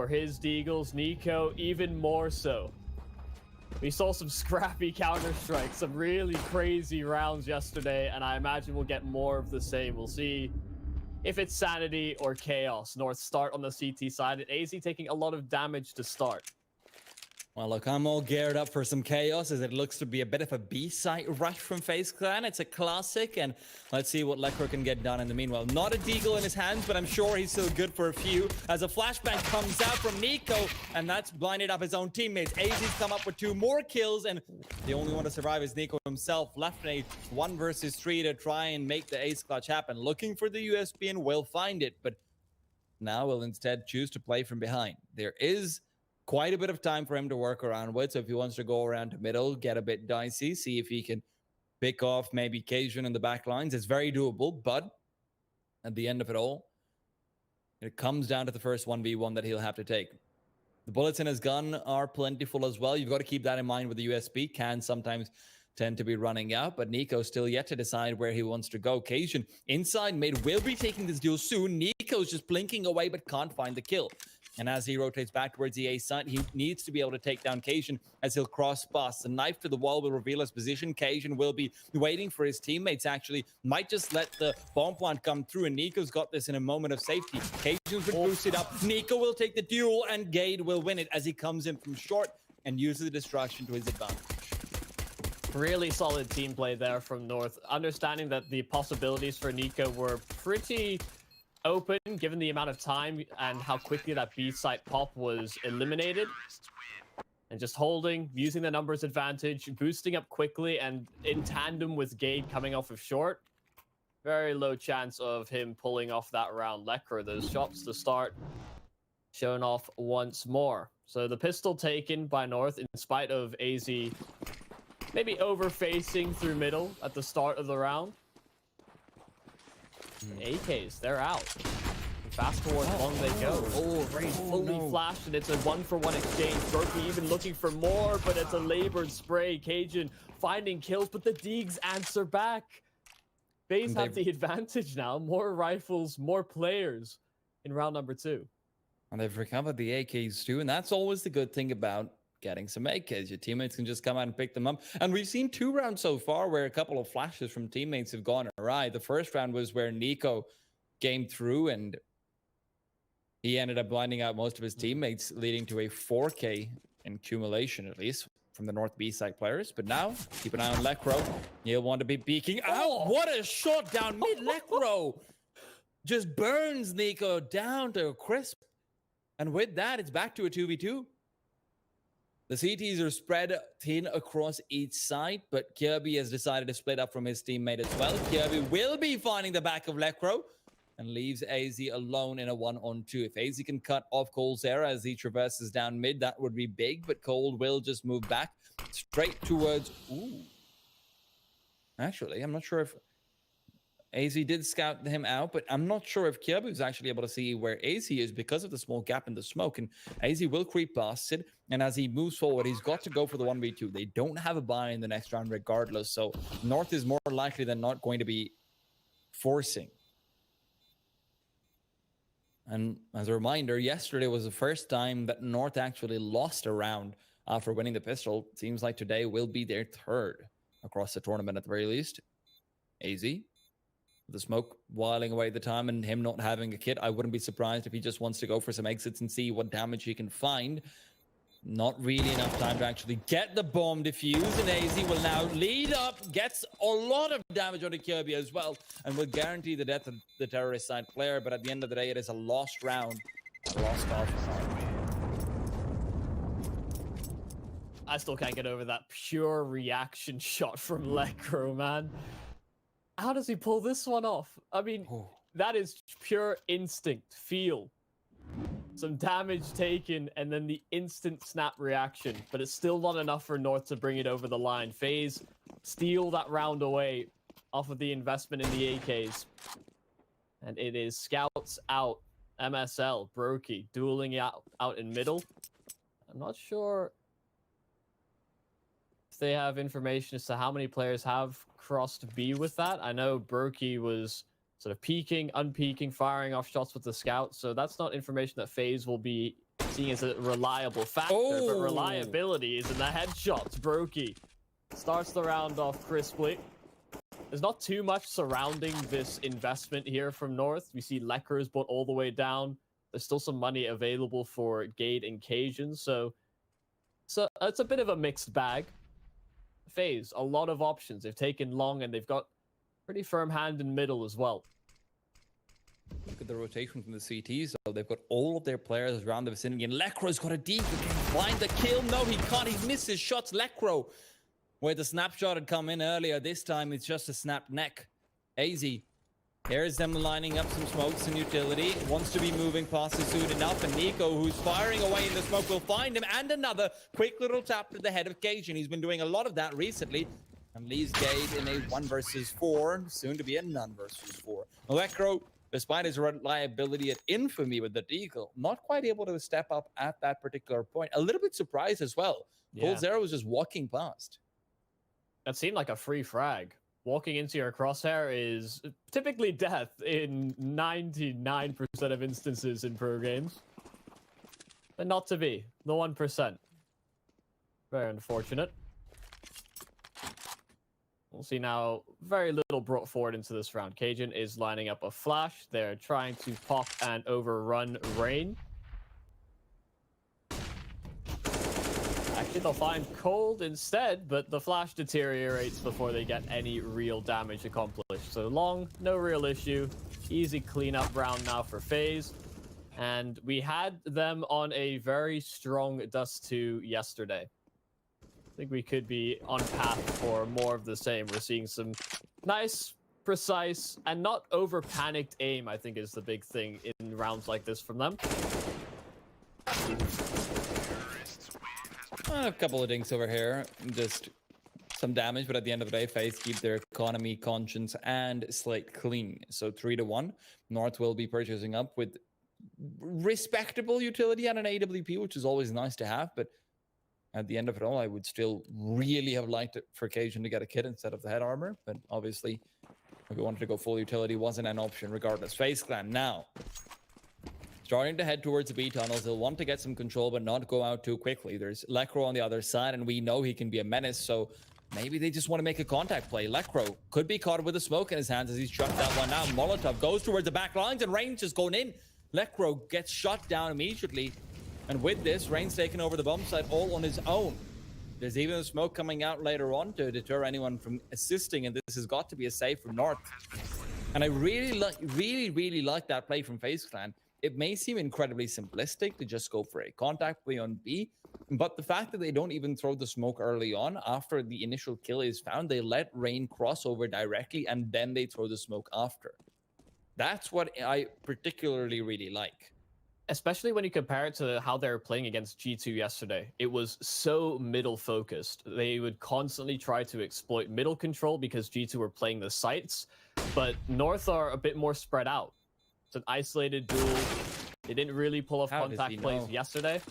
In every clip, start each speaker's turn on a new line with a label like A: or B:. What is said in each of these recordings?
A: for his Deagles. Nico, even more so. We saw some scrappy Counter-Strike, some really crazy rounds yesterday, and I imagine we'll get more of the same. We'll see if it's Sanity or Chaos. North start on the CT side, and AZ taking a lot of damage to start.
B: Well, look, I'm all geared up for some chaos, as it looks to be a bit of a B-site rush from FaZe Clan. It's a classic, and let's see what Lekro can get done in the meanwhile. Not a deagle in his hands, but I'm sure he's still good for a few, as a flashbang comes out from Nico, and that's blinded up his own teammates. AZ's come up with 2 more kills, and the only one to survive is Nico himself. Left in a 1 versus 3 to try and make the ace clutch happen. Looking for the USB and will find it, but now will instead choose to play from behind. There is quite a bit of time for him to work around with, so if he wants to go around to middle, get a bit dicey, see if he can pick off maybe Cajun in the back lines, it's very doable, but at the end of it all, it comes down to the first 1v1 that he'll have to take. The bullets in his gun are plentiful as well. You've got to keep that in mind with the USB. Can sometimes tend to be running out, but Nico's still yet to decide where he wants to go. Cajun inside mid will be taking this duel soon. Nico's just blinking away but can't find the kill. And as he rotates back towards the A side, he needs to be able to take down Cajun as he'll cross past. The knife to the wall will reveal his position. Cajun will be waiting for his teammates, actually. Might just let the bomb plant come through, and Nico's got this in a moment of safety. Cajun's been boosted up. Nico will take the duel, and Gade will win it as he comes in from short and uses the distraction to his advantage.
A: Really solid team play there from North. Understanding that the possibilities for Nico were pretty open, given the amount of time and how quickly that B site pop was eliminated. And just holding, using the numbers advantage, boosting up quickly, and in tandem with Gade coming off of short. Very low chance of him pulling off that round. Lekro, those shots to start, shown off once more. So the pistol taken by North, in spite of AZ maybe over-facing through middle at the start of the round. AKs, they're out. Fast forward, long they go. Oh, fully flashed, and it's a 1-for-1 exchange. Brokey even looking for more, but it's a labored spray. Cajun finding kills, but the Deags answer back. FaZe have the advantage now. More rifles, more players in round number 2.
B: And they've recovered the AKs too, and that's always the good thing about getting some AKs. Your teammates can just come out and pick them up. And we've seen 2 rounds so far where a couple of flashes from teammates have gone awry. The first round was where Nico came through and he ended up blinding out most of his teammates, leading to a 4K in accumulation, at least, from the North B-side players. But now, keep an eye on Lekro. He'll want to be peeking out. What a shot down mid. Lekro just burns Nico down to a crisp. And with that, it's back to a 2v2. The CTs are spread thin across each side, but Kirby has decided to split up from his teammate as well. Kirby will be finding the back of Lekro and leaves AZ alone in a 1-on-2. If AZ can cut off Cole's era as he traverses down mid, that would be big, but Cole will just move back straight towards... Ooh. Actually, I'm not sure if AZ did scout him out, but I'm not sure if Kirby was actually able to see where AZ is because of the small gap in the smoke, and AZ will creep past it, and as he moves forward, he's got to go for the 1v2. They don't have a buy in the next round regardless, so North is more likely than not going to be forcing. And as a reminder, yesterday was the first time that North actually lost a round after winning the pistol. Seems like today will be their 3rd across the tournament at the very least. AZ, the smoke whiling away the time and him not having a kit, I wouldn't be surprised if he just wants to go for some exits and see what damage he can find. Not really enough time to actually get the bomb defused, and AZ will now lead up, gets a lot of damage onto Kirby as well, and will guarantee the death of the terrorist side player, but at the end of the day, it is a lost round, a lost call for North.
A: I still can't get over that pure reaction shot from Lekro, man. How does he pull this one off? I mean, that is pure instinct, feel. Some damage taken, and then the instant snap reaction. But it's still not enough for North to bring it over the line. FaZe steal that round away off of the investment in the AKs. And it is Scouts out, MSL, Brokey, dueling out in middle. I'm not sure if they have information as to how many players have crossed B with that. I know Brokey was sort of peeking, unpeeking, firing off shots with the Scout, so that's not information that FaZe will be seeing as a reliable factor, but reliability is in the headshots. Brokey starts the round off crisply. There's not too much surrounding this investment here from North. We see Lekker's bought all the way down. There's still some money available for Gade and Cajun, so it's a bit of a mixed bag. Faze, a lot of options. They've taken long, and they've got pretty firm hand in middle as well.
B: Look at the rotation from the CTs, though. They've got all of their players around the vicinity, and Lekro's got a deep. He can find the kill. No, he can't. He misses shots. Lekro, where the snapshot had come in earlier, this time it's just a snapped neck. AZ, here's them lining up some smokes and utility. Wants to be moving past it soon enough, and Nico, who's firing away in the smoke, will find him. And another quick little tap to the head of Cajun. He's been doing a lot of that recently. And leaves Gade in a 1 versus 4, soon to be a none versus 4. Lekro, despite his reliability and infamy with the deagle, not quite able to step up at that particular point. A little bit surprised as well. Cold Zero was just walking past.
A: That seemed like a free frag. Walking into your crosshair is typically death in 99% of instances in pro games. But not to be. The 1%. Very unfortunate. We'll see now, very little brought forward into this round. Cajun is lining up a flash. They're trying to pop and overrun Rain. Actually, they'll find Cold instead, but the flash deteriorates before they get any real damage accomplished. So long, no real issue. Easy cleanup round now for FaZe. And we had them on a very strong Dust2 yesterday. I think we could be on path for more of the same. We're seeing some nice, precise, and not over-panicked aim, I think, is the big thing in rounds like this from them.
B: A couple of dinks over here. Just some damage, but at the end of the day, FaZe keep their economy, conscience, and slate clean. So 3-1. North will be purchasing up with respectable utility and an AWP, which is always nice to have, but at the end of it all, I would still really have liked it for Cajun to get a kit instead of the head armor. But obviously, if we wanted to go full utility, wasn't an option regardless. FaZe Clan now starting to head towards the B tunnels. They'll want to get some control, but not go out too quickly. There's Lekro on the other side, and we know he can be a menace. So maybe they just want to make a contact play. Lekro could be caught with a smoke in his hands as he's chucked that one out. Molotov goes towards the back lines, and Rain's just going in. Lekro gets shot down immediately. And with this, Rain's taken over the bomb site all on his own. There's even a smoke coming out later on to deter anyone from assisting, and this has got to be a save from North. And I really like that play from FaZe Clan. It may seem incredibly simplistic to just go for a contact play on B, but the fact that they don't even throw the smoke early on after the initial kill is found, they let Rain cross over directly, and then they throw the smoke after. That's what I particularly really like.
A: Especially when you compare it to how they were playing against G2 yesterday. It was so middle focused. They would constantly try to exploit middle control because G2 were playing the sites, but North are a bit more spread out. It's an isolated duel. They didn't really pull off contact plays yesterday.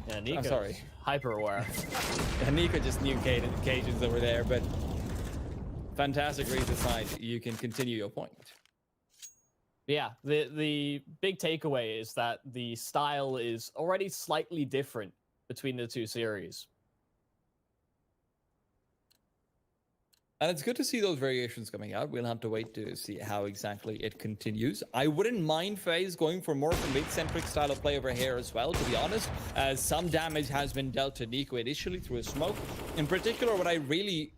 A: Yeah, Nico's hyper aware.
B: Yeah, Nico just knew Cajun's over there, but fantastic read aside, you can continue your point.
A: Yeah, the big takeaway is that the style is already slightly different between the two series.
B: And it's good to see those variations coming out. We'll have to wait to see how exactly it continues. I wouldn't mind FaZe going for more of a mid-centric style of play over here as well, to be honest, as some damage has been dealt to Nico initially through a smoke. In particular, what I really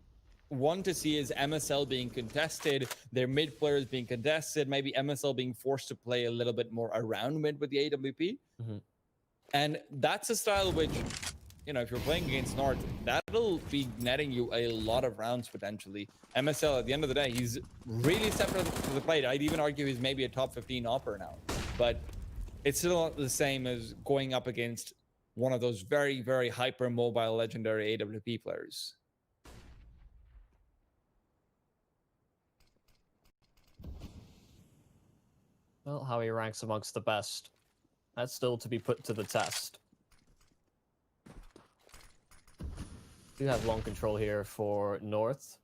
B: want to see is MSL being contested, their mid players being contested, maybe MSL being forced to play a little bit more around mid with the AWP. And that's a style which, you know, if you're playing against North, that'll be netting you a lot of rounds potentially. MSL, at the end of the day, he's really separate to the plate. I'd even argue he's maybe a top 15 opper now. But it's still not the same as going up against one of those very, very hyper-mobile legendary AWP players.
A: Well, how he ranks amongst the best. That's still to be put to the test. Do have long control here for North,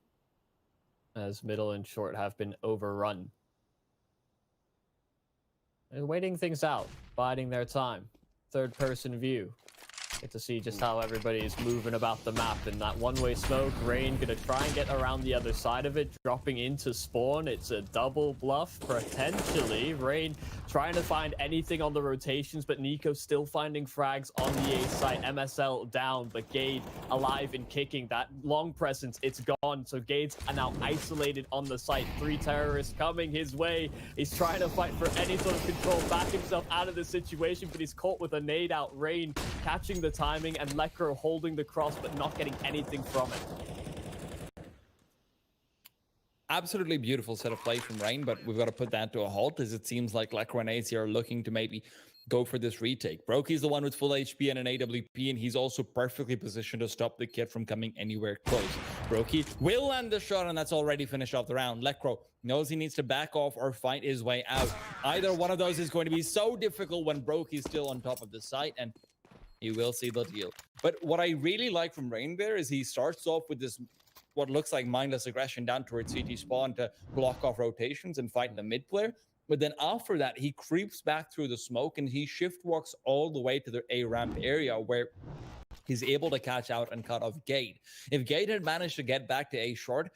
A: as middle and short have been overrun. They're waiting things out, biding their time. Third-person view. Get to see just how everybody's moving about the map. In that one-way smoke, Rain gonna try and get around the other side of it, dropping into spawn. It's a double bluff, potentially. Rain trying to find anything on the rotations, but Nico still finding frags on the A site. MSL down, but Gade alive and kicking. That long presence, it's gone. So Gade's now isolated on the site. 3 terrorists coming his way. He's trying to fight for any sort of control, back himself out of the situation, but he's caught with a nade out. Rain catching the timing, and Lekro holding the cross but not getting anything from it.
B: Absolutely beautiful set of play from Rain, but we've got to put that to a halt as it seems like Lekro and AC are looking to maybe go for this retake. Broky's the one with full HP and an AWP, and he's also perfectly positioned to stop the kid from coming anywhere close. Broky will land the shot, and that's already finished off the round. Lekro knows he needs to back off or fight his way out. Either one of those is going to be so difficult when Broky's still on top of the site, and you will see the deal. But what I really like from Rain there is he starts off with this, what looks like mindless aggression down towards CT spawn to block off rotations and fight the mid player. But then after that, he creeps back through the smoke and he shift walks all the way to the A ramp area where he's able to catch out and cut off Gade. If Gade had managed to get back to A short,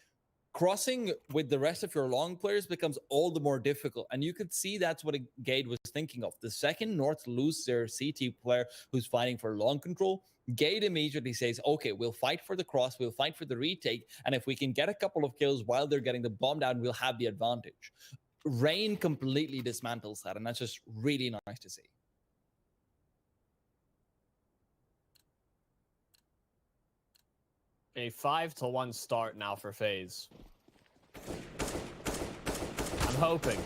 B: crossing with the rest of your long players becomes all the more difficult. And you could see that's what Gade was thinking of. The second North lose their CT player who's fighting for long control, Gade immediately says, okay, we'll fight for the cross, we'll fight for the retake, and if we can get a couple of kills while they're getting the bomb down, we'll have the advantage. Rain completely dismantles that, and that's just really nice to see.
A: A 5-1 start now for Faze. I'm hoping,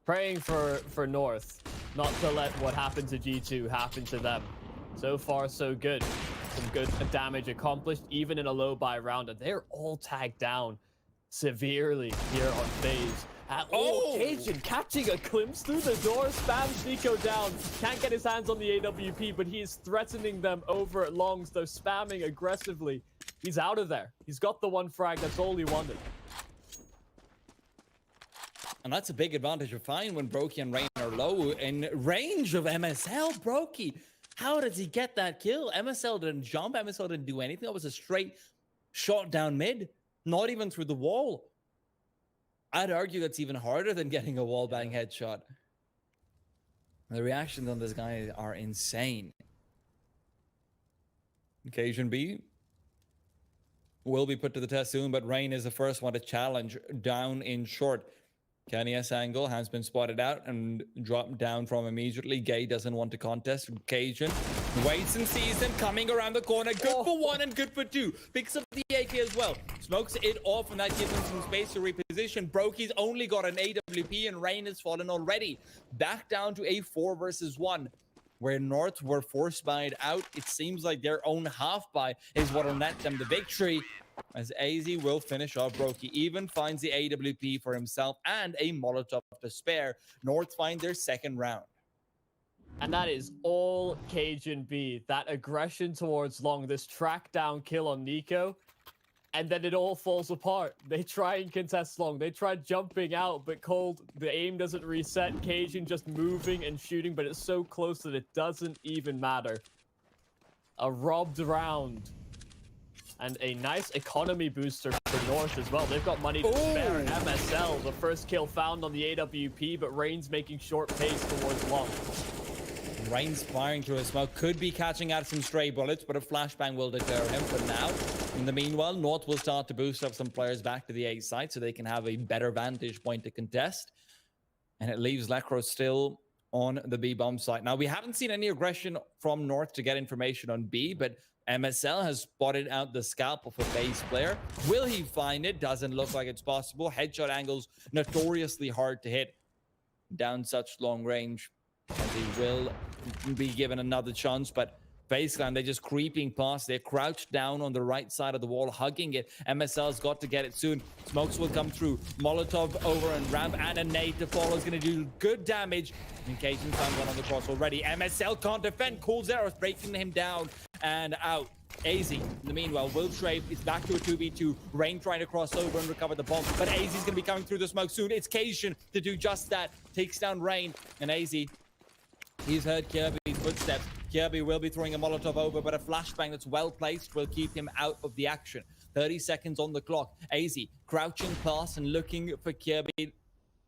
A: praying for North, not to let what happened to G2 happen to them. So far, so good. Some good damage accomplished, even in a low buy round, and they're all tagged down severely here on Faze. Cajun catching a glimpse through the door, spams Nico down. Can't get his hands on the AWP, but he is threatening them over at longs. They're spamming aggressively. He's out of there. He's got the one frag. That's all he wanted.
B: And that's a big advantage of fine when Brokey and Rain are low in range of MSL. Brokey, how does he get that kill? MSL didn't jump. MSL didn't do anything. That was a straight shot down mid, not even through the wall. I'd argue that's even harder than getting a wallbang headshot. The reactions on this guy are insane. Occasion B will be put to the test soon, but Rain is the first one to challenge down in short. Kenny S angle has been spotted out and dropped down from immediately. Gay doesn't want to contest. Cajun waits and sees him coming around the corner. Good for one and good for two. Picks up the AK as well. Smokes it off, and that gives him some space to reposition. Brokey's only got an AWP, and Rain has fallen already. Back down to a 4 versus 1. Where North were forced buyed out, it seems like their own half buy is what will net them the victory. As AZ will finish off, Brokey even finds the AWP for himself and a Molotov to spare. North find their second round.
A: And that is all Cajun B. That aggression towards long, this track down kill on Nico, and then it all falls apart. They try and contest long. They try jumping out, but Cold, the aim doesn't reset. Cajun just moving and shooting, but it's so close that it doesn't even matter. A robbed round. And a nice economy booster for North as well. They've got money to spare. And MSL, the first kill found on the AWP, but Rain's making short pace towards long.
B: Rain's firing through a smoke, could be catching out some stray bullets, but a flashbang will deter him for now. In the meanwhile, North will start to boost up some players back to the A side so they can have a better vantage point to contest. And it leaves Lekro still on the B bomb site. Now, we haven't seen any aggression from North to get information on B, but MSL has spotted out the scalp of a base player. Will he find it? Doesn't look like it's possible. Headshot angles notoriously hard to hit down such long range. And he will be given another chance, but Baseline, they're just creeping past. They're crouched down on the right side of the wall, hugging it. MSL's got to get it soon. Smokes will come through. Molotov over and ramp, and a nade to follow is going to do good damage. Cajun found one on the cross already. MSL can't defend. Cool Zeros breaking him down and out. AZ, in the meanwhile, will trade. It's back to a 2v2. Rain trying to cross over and recover the bomb, but AZ is going to be coming through the smoke soon. It's Cajun to do just that. takes down Rain, and AZ, he's heard Kirby's footsteps. Kirby will be throwing a Molotov over, but a flashbang that's well placed will keep him out of the action. 30 seconds on the clock. AZ crouching past and looking for Kirby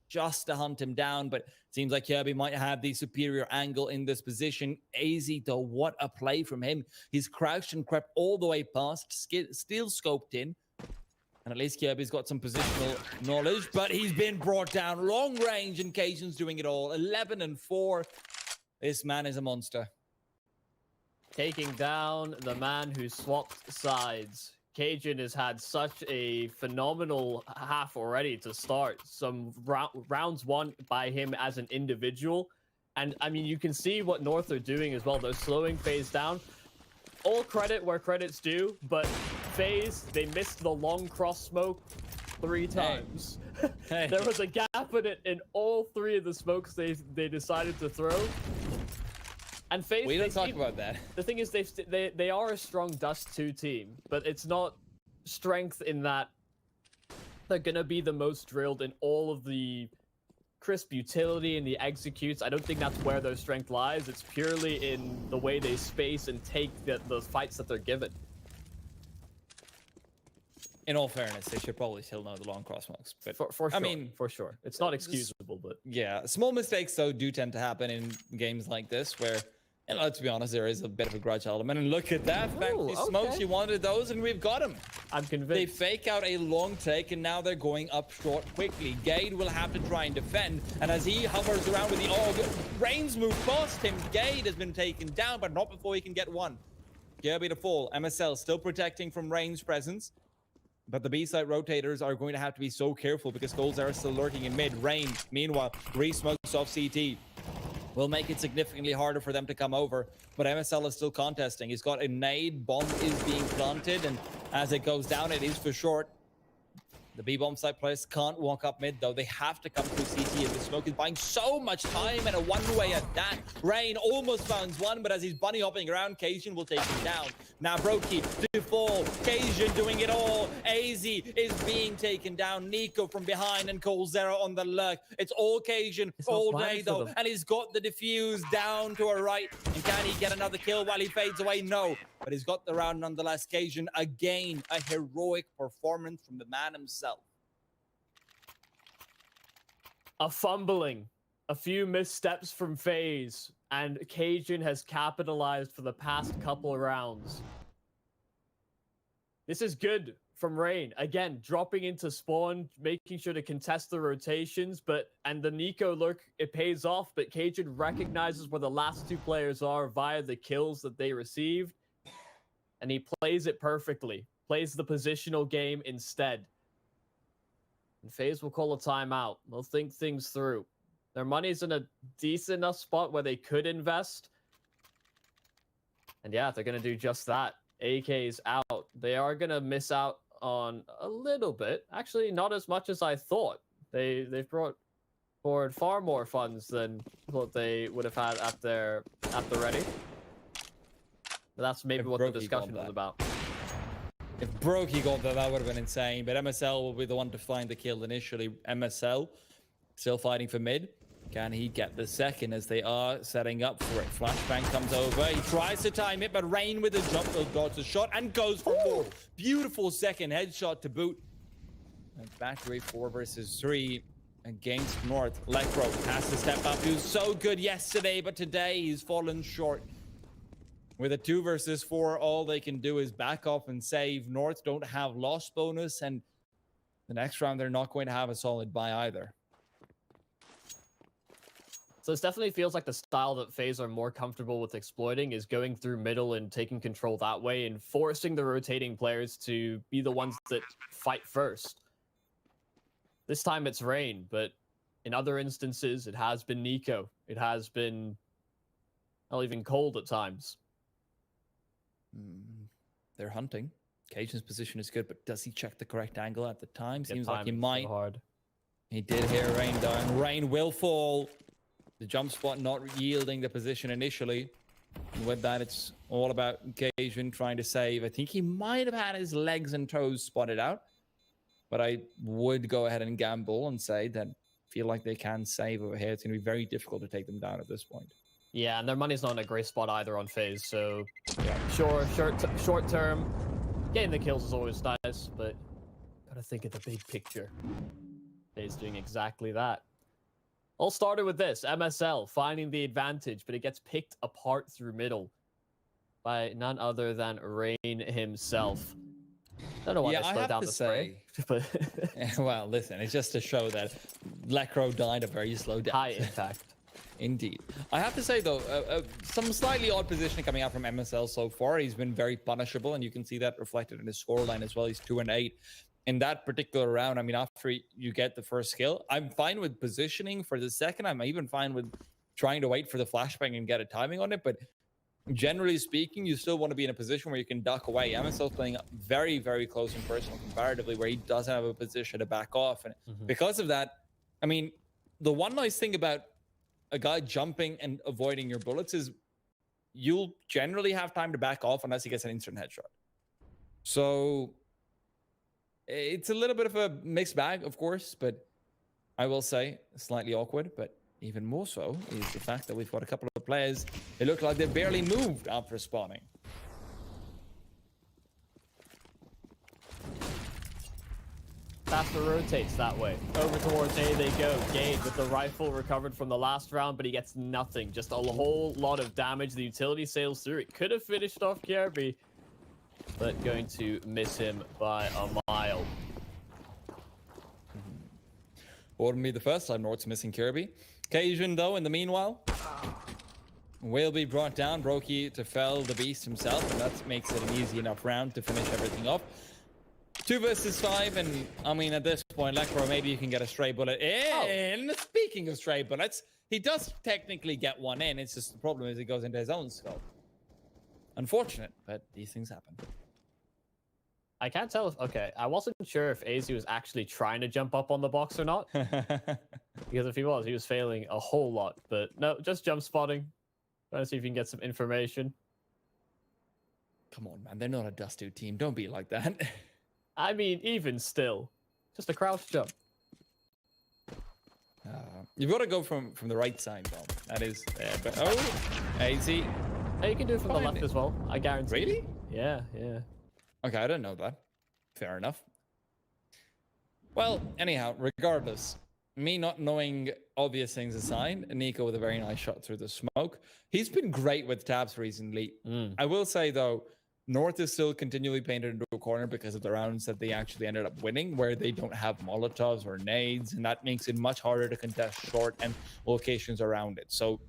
B: just to hunt him down, but seems like Kirby might have the superior angle in this position. AZ, though, what a play from him. He's crouched and crept all the way past, still scoped in, and at least Kirby's got some positional knowledge, but he's been brought down long range, and Cajun's doing it all. 11 and 4. This man is a monster.
A: Taking down the man who swapped sides. Cajun has had such a phenomenal half already to start. Some rounds won by him as an individual. And, I mean, you can see what North are doing as well. They're slowing Faze down. All credit where credit's due, but Faze, they missed the long cross smoke 3 times.
B: Hey.
A: There was a gap in it in all 3 of the smokes they decided to throw. And Faze,
B: we don't talk about that.
A: The thing is, they are a strong Dust2 team, but it's not strength in that they're gonna be the most drilled in all of the crisp utility and the executes. I don't think that's where their strength lies. It's purely in the way they space and take the fights that they're given.
B: In all fairness, they should probably still know the long cross smokes. But
A: For sure,
B: I mean,
A: for sure, it's not excusable, but
B: yeah, small mistakes though do tend to happen in games like this where, and let's be honest, there is a bit of a grudge element. And look at that,
A: Ooh,
B: smokes.
A: okay.
B: You wanted those, and we've got them.
A: I'm
B: They
A: convinced.
B: fake out a long take, and now they're going up short quickly. Gade will have to try and defend, and as he hovers around with the AUG, Rain's moved past him. Gade has been taken down, but not before he can get one. Kirby to fall. MSL still protecting from Rain's presence. But the B-side rotators are going to have to be so careful because goals are still lurking in mid. Rain, meanwhile, re-smokes off CT. Will make it significantly harder for them to come over. But MSL is still contesting. He's got a nade. Bomb is being planted. And as it goes down, it is for short. The B-bomb side players can't walk up mid, though. They have to come through CT, and the smoke is buying so much time and a one-way at that. Rain almost finds one, but as he's bunny hopping around, Cajun will take him down. Now Brokey to fall. Cajun doing it all. AZ is being taken down. Nico from behind and Cole Zero on the lurk. It's all Cajun all day, though. And he's got the defuse down to a right. And can he get another kill while he fades away? No. But he's got the round nonetheless. Cajun, again, a heroic performance from the man himself.
A: A fumbling, a few missteps from Faze, and Cajun has capitalized for the past couple of rounds. This is good from Rain. Again, dropping into spawn, making sure to contest the rotations, and the Nico lurk, it pays off, but Cajun recognizes where the last 2 players are via the kills that they received, and he plays it perfectly. Plays the positional game instead. And Faze will call a timeout. They'll think things through. Their money's in a decent enough spot where they could invest. And yeah, they're going to do just that. AK's out. They are going to miss out on a little bit. Actually, not as much as I thought. They've brought forward far more funds than what they would have had at the ready. But that's maybe what the discussion was about.
B: If Brokey got that would have been insane. But MSL will be the one to find the kill initially. MSL still fighting for mid. Can he get the second as they are setting up for it? Flashbang comes over. He tries to time it, but Rain with a jump dodges a shot and goes for more. Beautiful second headshot to boot. And Factory 4 versus 3 against North. Lecro has to step up. He was so good yesterday, but today he's fallen short. With a 2 versus 4, all they can do is back off and save. North don't have loss bonus, and the next round they're not going to have a solid buy either.
A: So this definitely feels like the style that FaZe are more comfortable with exploiting is going through middle and taking control that way and forcing the rotating players to be the ones that fight first. This time it's Rain, but in other instances it has been Nico. It has been not even Cold at times.
B: They're hunting. Cajun's position is good, but does he check the correct angle at the time? Seems like he
A: So
B: might.
A: hard.
B: He did hear Rain down. Rain will fall. The jump spot not yielding the position initially. And with that, it's all about Cajun trying to save. I think he might have had his legs and toes spotted out. But I would go ahead and gamble and say that if feel like they can save over here. It's going to be very difficult to take them down at this point.
A: Yeah, and their money's not in a great spot either on Faze, so yeah, short term, getting the kills is always nice, but gotta think of the big picture. Faze doing exactly that. All started with this, MSL finding the advantage, but it gets picked apart through middle by none other than Rain himself. Don't know why they slowed down the spray. But
B: well, listen, it's just to show that Lekro died a very slow death.
A: High impact.
B: Indeed. I have to say, though, some slightly odd positioning coming out from MSL so far. He's been very punishable, and you can see that reflected in his scoreline as well. He's 2-8. In that particular round, I mean, after you get the first kill, I'm fine with positioning for the second. I'm even fine with trying to wait for the flashbang and get a timing on it, but generally speaking, you still want to be in a position where you can duck away. MSL's playing very, very close and personal comparatively, where he doesn't have a position to back off. And because of that, I mean, the one nice thing about a guy jumping and avoiding your bullets is you'll generally have time to back off unless he gets an instant headshot. So it's a little bit of a mixed bag, of course, but I will say slightly awkward, but even more so is the fact that we've got a couple of players who look like they barely moved after spawning.
A: Faster rotates that way. Over towards A they go. Gade with the rifle recovered from the last round, but he gets nothing. Just a whole lot of damage. The utility sails through. It could have finished off Kirby, but going to miss him by a mile.
B: Wouldn't be the first time Nort's missing Kirby. Cajun, though, in the meanwhile, will be brought down. Brokey to fell the beast himself, and that makes it an easy enough round to finish everything off. 2 versus 5, and I mean, at this point, Lekro, maybe you can get a stray bullet in. Oh. Speaking of stray bullets, he does technically get one in. It's just the problem is it goes into his own skull. Unfortunate, but these things happen.
A: I can't tell if... Okay, I wasn't sure if AZ was actually trying to jump up on the box or not. Because if he was failing a whole lot. But no, just jump spotting. Trying to see if you can get some information.
B: Come on, man. They're not a Dust2 team. Don't be like that.
A: I mean, even still. Just a crouch jump.
B: You've got to go from the right side, though. That is... but, oh, AZ.
A: Hey, you can do it from the left as well. I guarantee.
B: Really?
A: Yeah, yeah.
B: Okay, I didn't know that. Fair enough. Well, anyhow, regardless, me not knowing obvious things aside, Nico with a very nice shot through the smoke. He's been great with taps recently. I will say, though, North is still continually painted into a corner because of the rounds that they actually ended up winning, where they don't have Molotovs or nades, and that makes it much harder to contest short and locations around it. So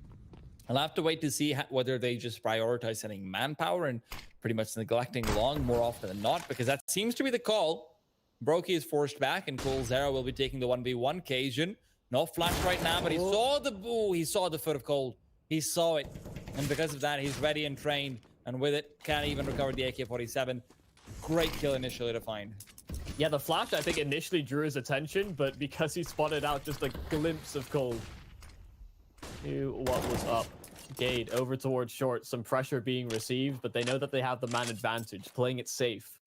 B: I'll have to wait to see whether they just prioritize sending manpower and pretty much neglecting long more often than not, because that seems to be the call. Brokey is forced back, and Cool Zero will be taking the 1v1. Cajun, no flash right now, but he saw the foot of cold. He saw it, and because of that, he's ready and trained, and with it, can't even recover the AK-47. Great kill initially to find.
A: Yeah, the flash, I think, initially drew his attention, but because he spotted out just a glimpse of cold, knew what was up. Gade over towards short, some pressure being received, but they know that they have the man advantage, playing it safe.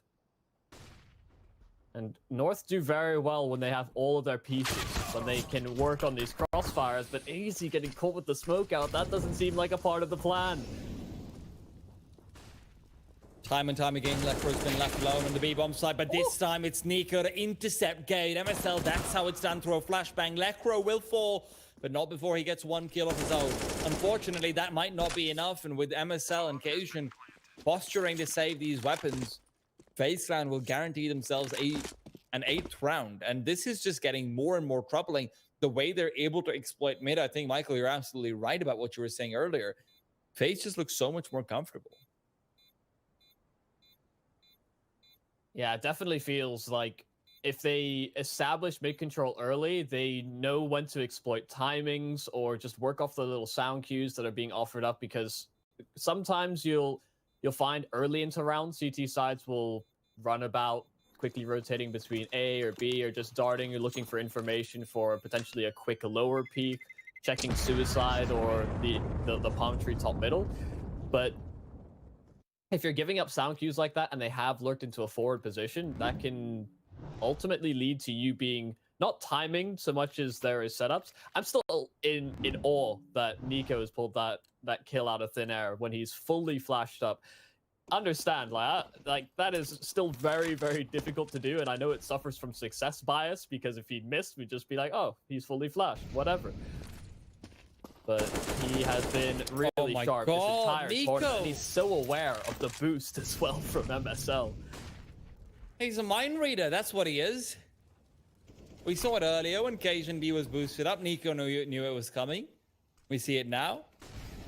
A: And North do very well when they have all of their pieces, when they can work on these crossfires, but Easy getting caught with the smoke out, that doesn't seem like a part of the plan.
B: Time and time again, Lekro's been left alone on the B-bomb side, but this time it's Nico to intercept Gade. MSL, that's how it's done through a flashbang. Lekro will fall, but not before he gets 1 kill of his own. Unfortunately, that might not be enough, and with MSL and Cajun posturing to save these weapons, Faze Clan will guarantee themselves an 8th round, and this is just getting more and more troubling. The way they're able to exploit mid, I think, Michael, you're absolutely right about what you were saying earlier. Faze just looks so much more comfortable.
A: Yeah, it definitely feels like if they establish mid-control early, they know when to exploit timings or just work off the little sound cues that are being offered up, because sometimes you'll find early into rounds, CT sides will run about, quickly rotating between A or B, or just darting or looking for information for potentially a quick lower peak, checking suicide or the palm tree top middle. But if you're giving up sound cues like that and they have lurked into a forward position, that can ultimately lead to you being not timing so much as there is setups. I'm still in awe that Nico has pulled that kill out of thin air when he's fully flashed up. Understand, like that is still very, very difficult to do, and I know it suffers from success bias because if he'd missed, we'd just be like, oh, he's fully flashed, whatever. But he has been really sharp this entire tournament, and he's so aware of the boost as well from MSL.
B: He's a mind reader, that's what he is. We saw it earlier when Cajun B was boosted up. Nico knew it was coming. We see it now.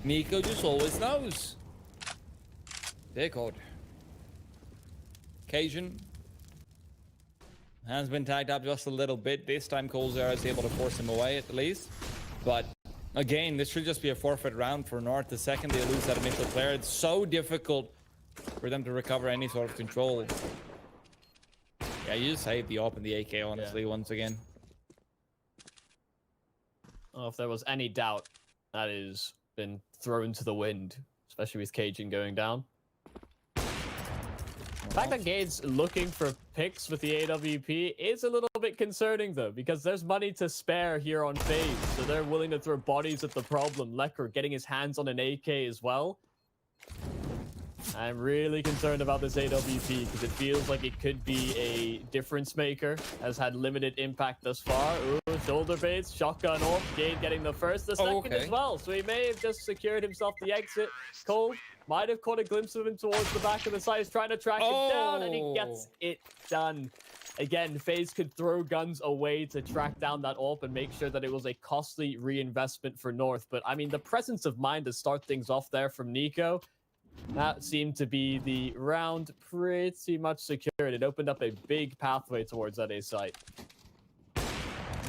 B: Nico just always knows. Dear God. Cajun has been tagged up just a little bit. This time SkullNerd is able to force him away at the least. But again, this should just be a forfeit round for North. The second they lose that initial player, it's so difficult for them to recover any sort of control. Yeah, you just saved the AWP and the AK, honestly, once again.
A: Oh, if there was any doubt, that has been thrown to the wind, especially with Cajun going down. The fact that Gade's looking for picks with the AWP is a little bit concerning, though, because there's money to spare here on Faze, so they're willing to throw bodies at the problem. Lecker getting his hands on an AK as well. I'm really concerned about this AWP because it feels like it could be a difference maker. Has had limited impact thus far. Ooh, shoulder baits, shotgun off. Gade getting the first, the second as well. So he may have just secured himself the exit. Cole might have caught a glimpse of him towards the back of the side. He's trying to track him down, and he gets it done. Again, Faze could throw guns away to track down that AWP and make sure that it was a costly reinvestment for North. But I mean, the presence of mind to start things off there from Nico, that seemed to be the round pretty much secured. It opened up a big pathway towards that A site.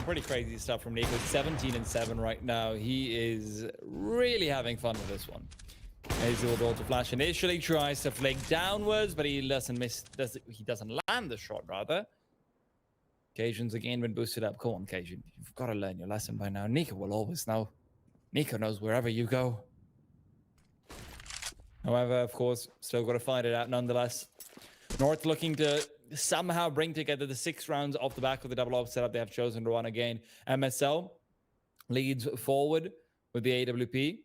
B: Pretty crazy stuff from Nico. 17-7 right now. He is really having fun with this one. As he will go to flash initially, tries to flick downwards, but he doesn't he doesn't land the shot, rather. Cajun's again been boosted up. Come on, Cajun. You've got to learn your lesson by now. Nico will always know. Nico knows wherever you go. However, of course, still got to find it out nonetheless. North looking to somehow bring together the 6 rounds off the back of the double AWP setup they have chosen to run again. MSL leads forward with the AWP.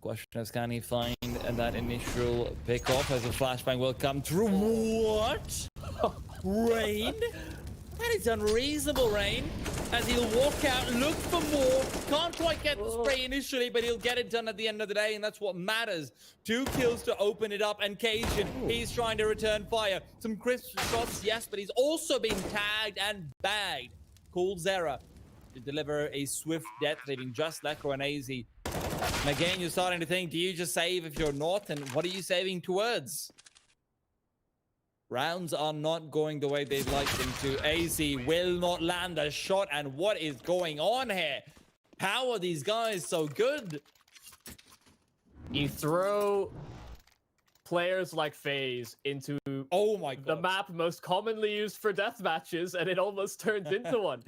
B: Question is, can he find that initial pick-off as a flashbang will come through? What? Rain? That is unreasonable, Rain. As he'll walk out, look for more. Can't quite get the spray initially, but he'll get it done at the end of the day, and that's what matters. 2 kills to open it up, and Cajun, he's trying to return fire. Some crisp shots, yes, but he's also been tagged and bagged. SkullNerd to deliver a swift death, leaving just Lecker and AZ. And again, you're starting to think, do you just save if you're North, and what are you saving towards? Rounds are not going the way they'd like them to. AZ will not land a shot, and what is going on here? How are these guys so good?
A: You throw players like Faze into the map most commonly used for death matches, and it almost turns into one.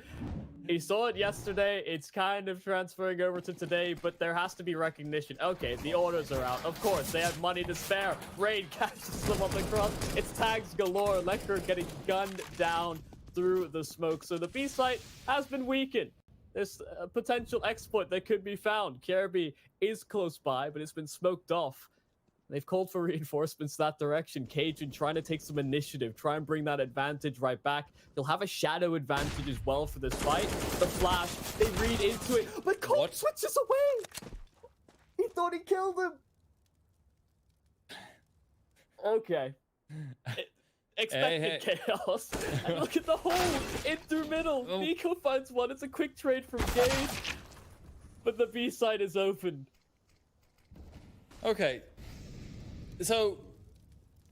A: He saw it yesterday. It's kind of transferring over to today, but there has to be recognition. Okay, the orders are out. Of course, they have money to spare. Raid catches them on the cross. It's tags galore. Lecker getting gunned down through the smoke. So the B site has been weakened. There's a potential exploit that could be found. Kirby is close by, but it's been smoked off. They've called for reinforcements that direction. Cajun trying to take some initiative, try and bring that advantage right back. They'll have a shadow advantage as well for this fight. The flash, they read into it, but Cole switches away. He thought he killed him. Okay. Expected chaos. And look at the hole in through middle. Nico finds one. It's a quick trade from Gage, but the B side is open.
B: Okay. So,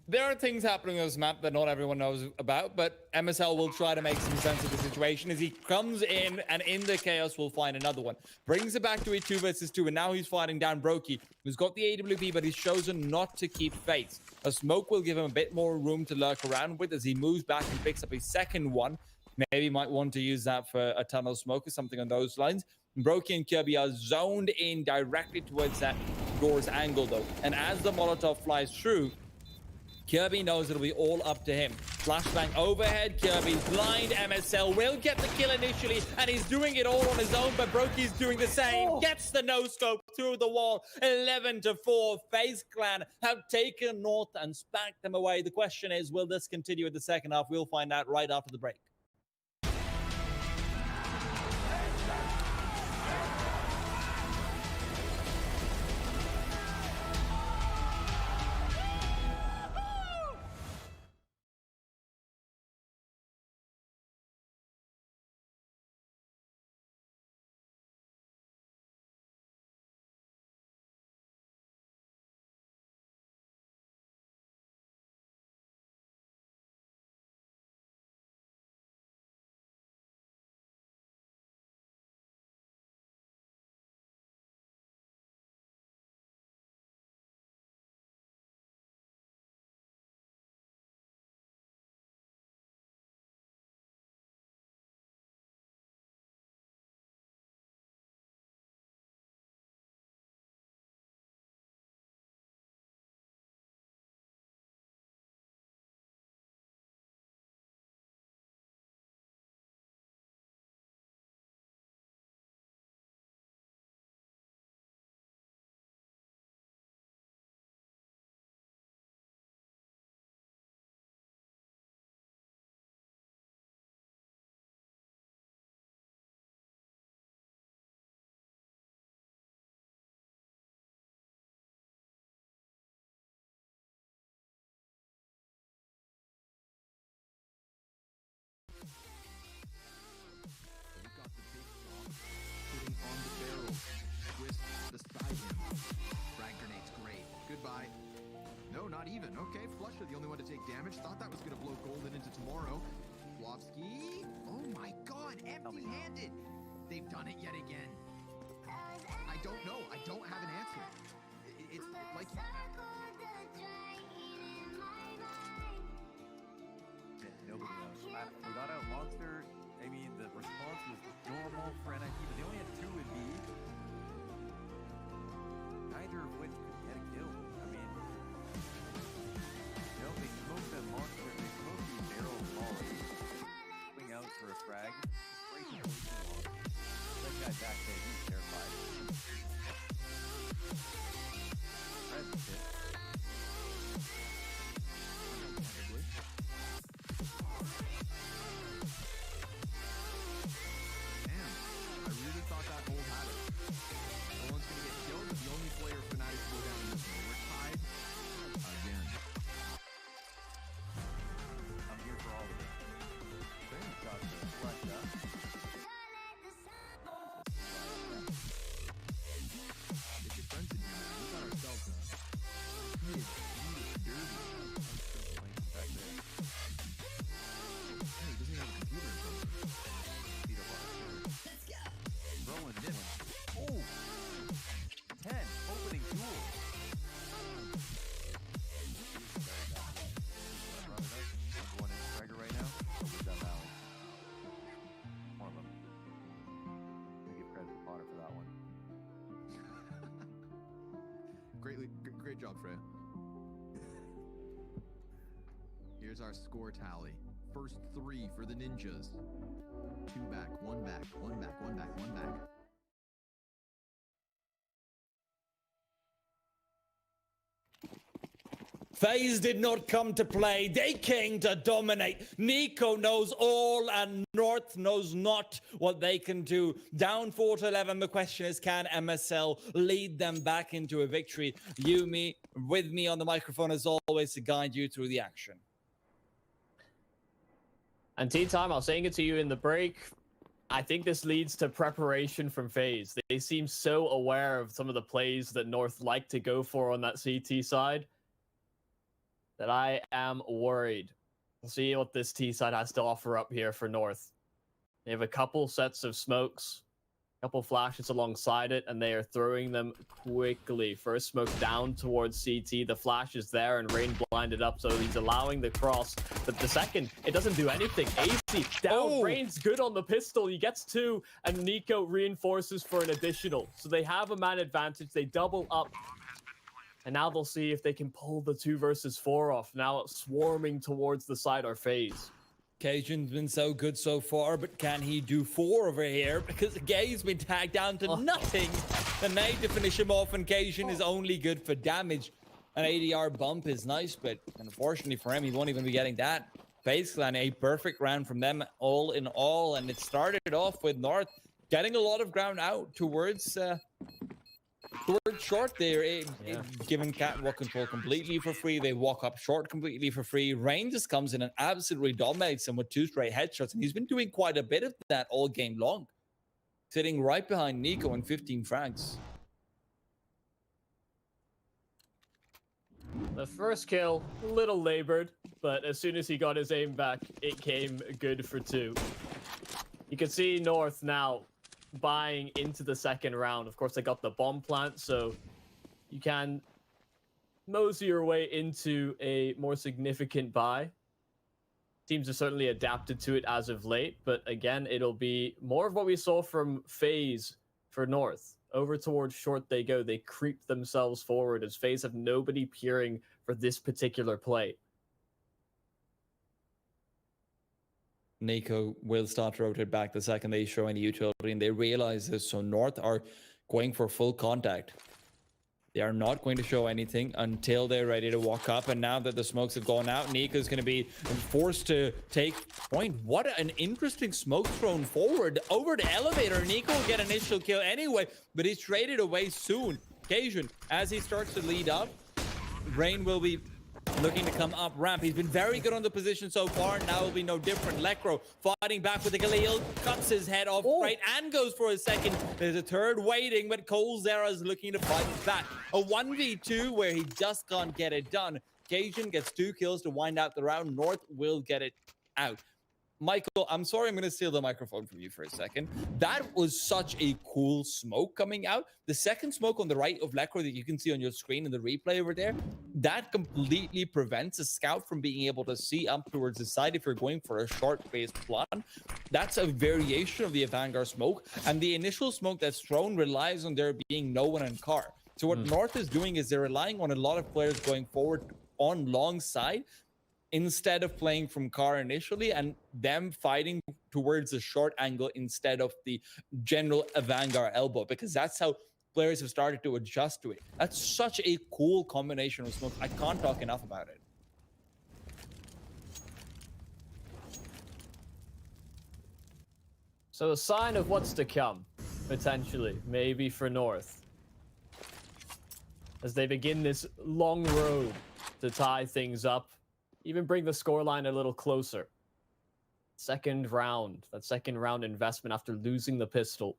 B: there are things happening on this map that not everyone knows about, but MSL will try to make some sense of the situation as he comes in, and in the chaos will find another one. Brings it back to a 2 versus 2, and now he's fighting down Brokey, who's got the AWP, but he's chosen not to keep Faze. A smoke will give him a bit more room to lurk around with as he moves back and picks up a second one. Maybe might want to use that for a tunnel smoke or something on those lines. Brokey and Kirby are zoned in directly towards that door's angle, though. And as the Molotov flies through, Kirby knows it'll be all up to him. Flashbang overhead, Kirby's blind, MSL will get the kill initially, and he's doing it all on his own, but Broki's doing the same, gets the no-scope through the wall, 11-4, FaZe Clan have taken North and spanked them away. The question is, will this continue in the second half? We'll find out right after the break.
C: Not even. Okay, Flusher, the only one to take damage. Thought that was going to blow Golden into tomorrow. Flovsky. Oh my god, empty-handed. They've done it yet again. I don't know. I don't have an answer. It's like...
D: Nobody knows. Without a monster, I mean, the response was normal for NIP, but they only had 2 in B. Neither of which could get a kill. I mean, they smoked that monster, they smoked the barrel of Molly, swing out for a frag, breaking the wall. That guy back there, he's terrified. Presence hit.
C: Damn, I really thought that hold had it. No one's gonna get killed, but the only player Fnatic go down in this one. We're tied again.
D: I'm here for all of it. Very shot to flush up.
C: Get your friends in here, man. We got ourselves a heated derby.
D: Back there.
C: Hey, he doesn't even have a computer in front of him.
D: Beat up on the chair. Rolling this one. Oh! 10. Opening duel. Number 1 in Fragger right now. Over down Valley. One of them. I give credit to Potter for that one.
C: Great job, Freya. Here's our score tally. First 3 for the Ninjas. 2 back, 1 back, 1 back, 1 back, 1 back.
B: FaZe did not come to play. They came to dominate. Nico knows all and North knows not what they can do. Down 4-11. The question is, can MSL lead them back into a victory? Yumi, with me on the microphone as always to guide you through the action.
A: And Tea Time, I was saying it to you in the break. I think this leads to preparation from FaZe. They seem so aware of some of the plays that North like to go for on that CT side that I am worried. We'll see what this T side has to offer up here for North. They have a couple sets of smokes, a couple flashes alongside it, and they are throwing them quickly. First smoke down towards CT. The flash is there, and Rain blinded up, so he's allowing the cross. But the second, it doesn't do anything. AC down.
B: Oh.
A: Rain's good on the pistol. He gets 2, and Nico reinforces for an additional. So they have a man advantage. They double up. And now they'll see if they can pull the 2 versus 4 off. Now swarming towards the side are Faze.
B: Cajun's been so good so far, but can he do 4 over here? Because Gay's been tagged down to nothing. The nade to finish him off, and Cajun is only good for damage. An ADR bump is nice, but unfortunately for him, he won't even be getting that. Faze Clan, a perfect round from them all in all, and it started off with North getting a lot of ground out towards short there, giving catwalk control completely for free. They walk up short completely for free. Rain just comes in and absolutely dominates them with 2 straight headshots, and he's been doing quite a bit of that all game long. Sitting right behind Nico in 15 frags.
A: The first kill, a little labored, but as soon as he got his aim back, it came good for 2. You can see North now buying into the second round. Of course, they got the bomb plant, so you can mosey your way into a more significant buy. Teams have certainly adapted to it as of late, but again, it'll be more of what we saw from Faze for North. Over towards short they go. They creep themselves forward as Faze have nobody peering for this particular play.
B: Nico will start to rotate back the second they show any utility, and they realize this. So North are going for full contact. They are not going to show anything until they're ready to walk up. And now that the smokes have gone out, Nico's going to be forced to take point. What an interesting smoke thrown forward over the elevator. Nico will get an initial kill anyway, but he's traded away soon. Cajun, as he starts to lead up, Rain will be looking to come up ramp. He's been very good on the position so far. Now will be no different. Lekro fighting back with the Galil, cuts his head off right and goes for a second. There's a third waiting, but Colzera is looking to fight back. A 1v2 where he just can't get it done. Cajun gets 2 kills to wind out the round. North will get it out. Michael, I'm sorry, I'm going to steal the microphone from you for a second. That was such a cool smoke coming out. The second smoke on the right of Lekro that you can see on your screen in the replay over there, that completely prevents a scout from being able to see up towards the side if you're going for a short-based plan. That's a variation of the Vanguard smoke, and the initial smoke that's thrown relies on there being no one in car. So what North is doing is they're relying on a lot of players going forward on long side, instead of playing from car initially, and them fighting towards the short angle instead of the general Vanguard elbow, because that's how players have started to adjust to it. That's such a cool combination of smoke. I can't talk enough about it.
A: So a sign of what's to come, potentially, maybe for North, as they begin this long road to tie things up. Even bring the scoreline a little closer. Second round. That second round investment after losing the pistol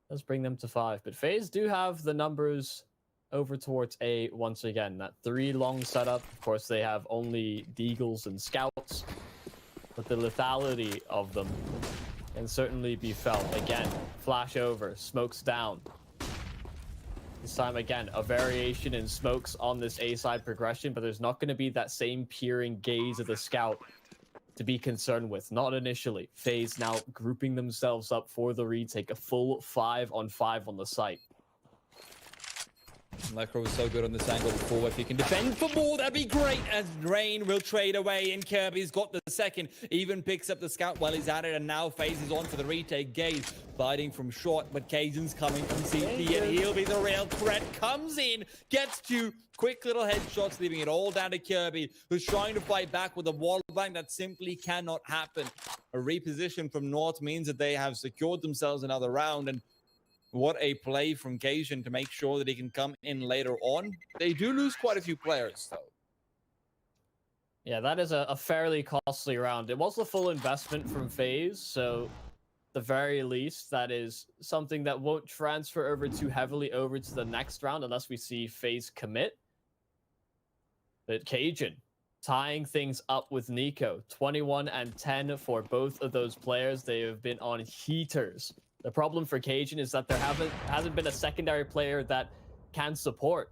A: does bring them to 5. But FaZe do have the numbers over towards A once again. That 3 long setup. Of course, they have only Deagles and Scouts. But the lethality of them can certainly be felt. Again, flash over. Smokes down. This time, again, a variation in smokes on this A-side progression, but there's not going to be that same peering gaze of the scout to be concerned with. Not initially. FaZe now grouping themselves up for the retake. A full 5-on-5 on the site.
B: Lekro was so good on this angle before. If he can defend for more, that'd be great. As Rain will trade away, and Kirby's got the second. Even picks up the scout while he's at it, and now Faze is on for the retake. Gaze fighting from short, but Cajun's coming from CT, and he'll be the real threat. Comes in, gets 2 quick little headshots, leaving it all down to Kirby, who's trying to fight back with a wall bang that simply cannot happen. A reposition from North means that they have secured themselves another round, and what a play from Cajun to make sure that he can come in later on. They do lose quite a few players, though.
A: Yeah, that is a fairly costly round. It was the full investment from FaZe, so at the very least, that is something that won't transfer over too heavily over to the next round unless we see FaZe commit. But Cajun tying things up with Nico. 21 and 10 for both of those players. They have been on heaters. The problem for Cajun is that there hasn't been a secondary player that can support.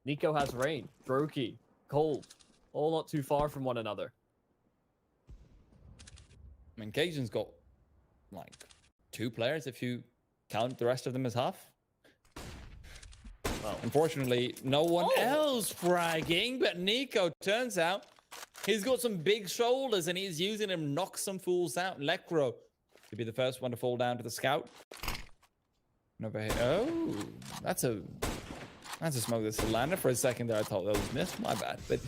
A: Nico has Rain, Brokey, Cold, all not too far from one another.
B: I mean, Cajun's got like 2 players if you count the rest of them as half.
A: Well,
B: unfortunately, no one else fragging, but Nico, turns out, he's got some big shoulders and he's using them to knock some fools out. Lekro to be the first one to fall down to the scout. And over here, oh, that's a smoke that's landed. For a second there, I thought that was missed. My bad. But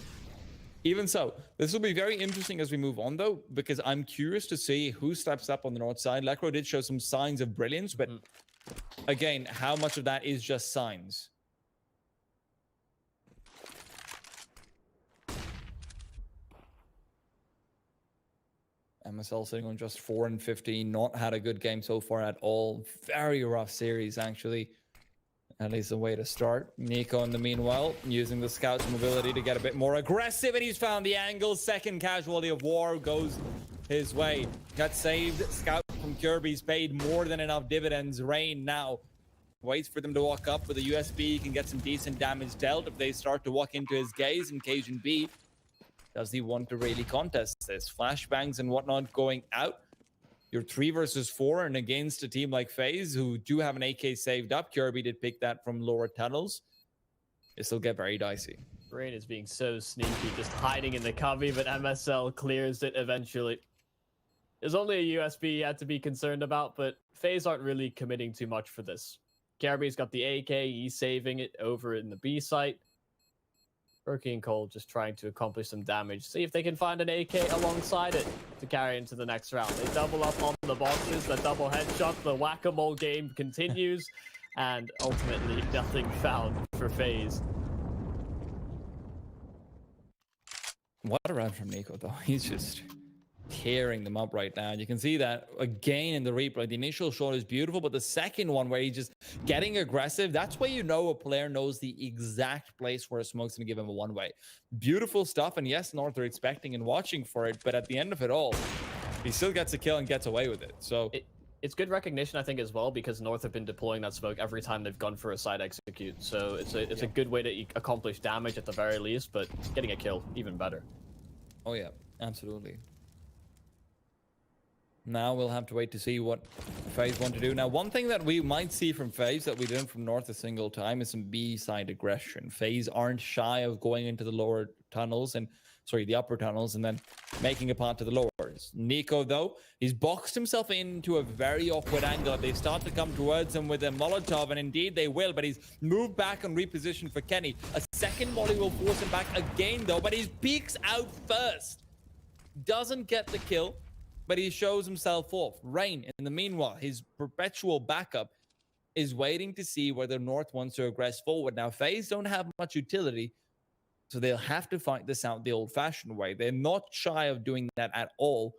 B: even so, this will be very interesting as we move on, though, because I'm curious to see who steps up on the north side. Lekro did show some signs of brilliance, but again, how much of that is just signs? MSL sitting on just 4 and 15, not had a good game so far at all. Very rough series, actually. At least a way to start. Nico, in the meanwhile, using the scout's mobility to get a bit more aggressive, and he's found the angle. Second casualty of war goes his way. Got saved. Scout from Kirby's paid more than enough dividends. Rain now waits for them to walk up with a USB. He can get some decent damage dealt if they start to walk into his gaze. And Cajun B, does he want to really contest this? Flashbangs and whatnot going out. You're 3 versus 4, and against a team like Faze, who do have an AK saved up. Kirby did pick that from lower tunnels. This will get very dicey.
A: Rain is being so sneaky, just hiding in the cubby, but MSL clears it eventually. There's only a USB he had to be concerned about, but Faze aren't really committing too much for this. Kirby's got the AK, he's saving it over in the B site. Berkey and Cole just trying to accomplish some damage. See if they can find an AK alongside it to carry into the next round. They double up on the boxes, the double headshot, the whack-a-mole game continues, and ultimately nothing found for Faze.
B: What a round from Nico, though. He's just tearing them up right now. You can see that again in the replay. The initial shot is beautiful, but the second one where he's just getting aggressive, that's where you know a player knows the exact place where a smoke's going to give him a one-way. Beautiful stuff, and yes, North are expecting and watching for it, but at the end of it all, he still gets a kill and gets away with it. So
A: it's good recognition, I think, as well, because North have been deploying that smoke every time they've gone for a side execute. So it's a good way to accomplish damage at the very least, but getting a kill, even better.
B: Oh yeah, absolutely. Now we'll have to wait to see what Faze want to do. Now, one thing that we might see from Faze that we didn't from North a single time is some B-side aggression. Faze aren't shy of going into the lower tunnels and, sorry, the upper tunnels and then making a path to the lowers. Nico, though, he's boxed himself into a very awkward angle. They start to come towards him with a Molotov, and indeed they will, but he's moved back and repositioned for Kenny. A second volley will force him back again, though, but he peeks out first. Doesn't get the kill, but he shows himself off. Rain, in the meanwhile, his perpetual backup, is waiting to see whether North wants to aggress forward. Now, Faze don't have much utility, so they'll have to fight this out the old-fashioned way. They're not shy of doing that at all.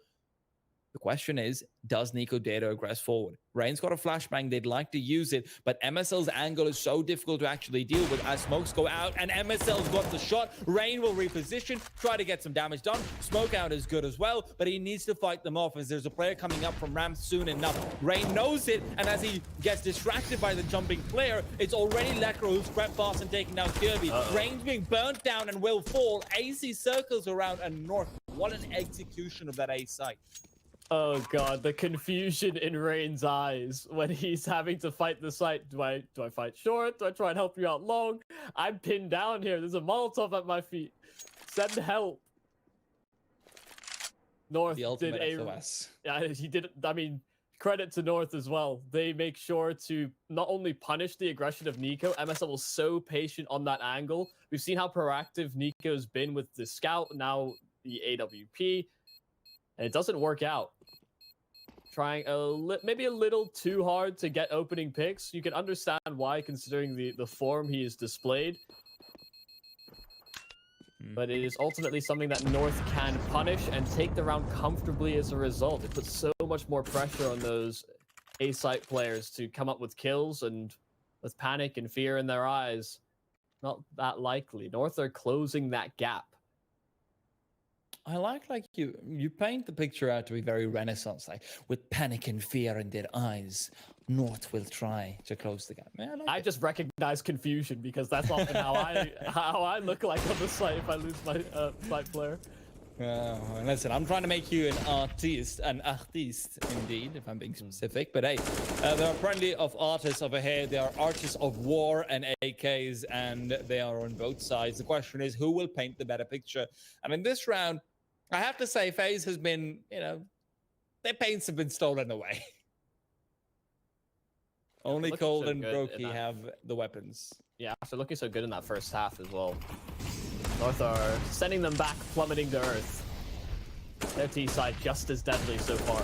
B: The question is, does Nico dare to aggress forward? Rain's got a flashbang. They'd like to use it, but MSL's angle is so difficult to actually deal with as smokes go out, and MSL's got the shot. Rain will reposition, try to get some damage done. Smoke out is good as well, but he needs to fight them off as there's a player coming up from ramp soon enough. Rain knows it, and as he gets distracted by the jumping player, it's already Lekro who's crept fast and taking down Kirby. Rain's being burnt down and will fall. AC circles around, and North, what an execution of that A site.
A: Oh god, the confusion in Rain's eyes when he's having to fight the site. Do I fight short? Do I try and help you out long? I'm pinned down here. There's a Molotov at my feet. Send help. North
B: The ultimate
A: did
B: SOS.
A: Yeah, he did. I mean, credit to North as well. They make sure to not only punish the aggression of Nico. MSL was so patient on that angle. We've seen how proactive Nico's been with the scout, now the AWP, and it doesn't work out. Trying maybe a little too hard to get opening picks. You can understand why, considering the form he has displayed. But it is ultimately something that North can punish and take the round comfortably as a result. It puts so much more pressure on those A-site players to come up with kills, and with panic and fear in their eyes, not that likely. North are closing that gap.
B: I like you paint the picture out to be very Renaissance, like with panic and fear in their eyes. North will try to close the gap. Yeah, I
A: just recognize confusion because that's often how I look like on the site if I lose my site player.
B: Listen, I'm trying to make you an artist indeed, if I'm being specific. But hey, there are plenty of artists over here. There are artists of war and AKs, and they are on both sides. The question is, who will paint the better picture? And in this round, I have to say, Faze has been, their paints have been stolen away. Only Cold and Brokey have the weapons.
A: Yeah, after looking so good in that first half as well. North are sending them back, plummeting to earth. Their T side just as deadly so far.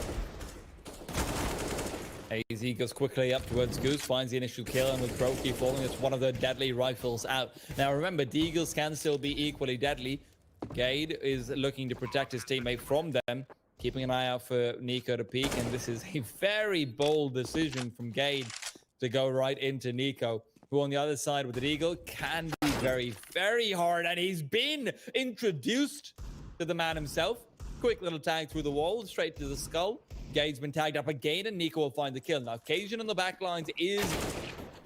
B: AZ goes quickly up towards Goose, finds the initial kill, and with Brokey falling, it's one of the deadly rifles out. Now remember, Deagles can still be equally deadly. Gade is looking to protect his teammate from them, keeping an eye out for Nico to peek, and this is a very bold decision from Gade to go right into Nico, who on the other side with the Eagle can be very, very hard, and he's been introduced to the man himself. Quick little tag through the wall, straight to the skull. Gade's been tagged up again, and Nico will find the kill. Now, Cajun on the back lines is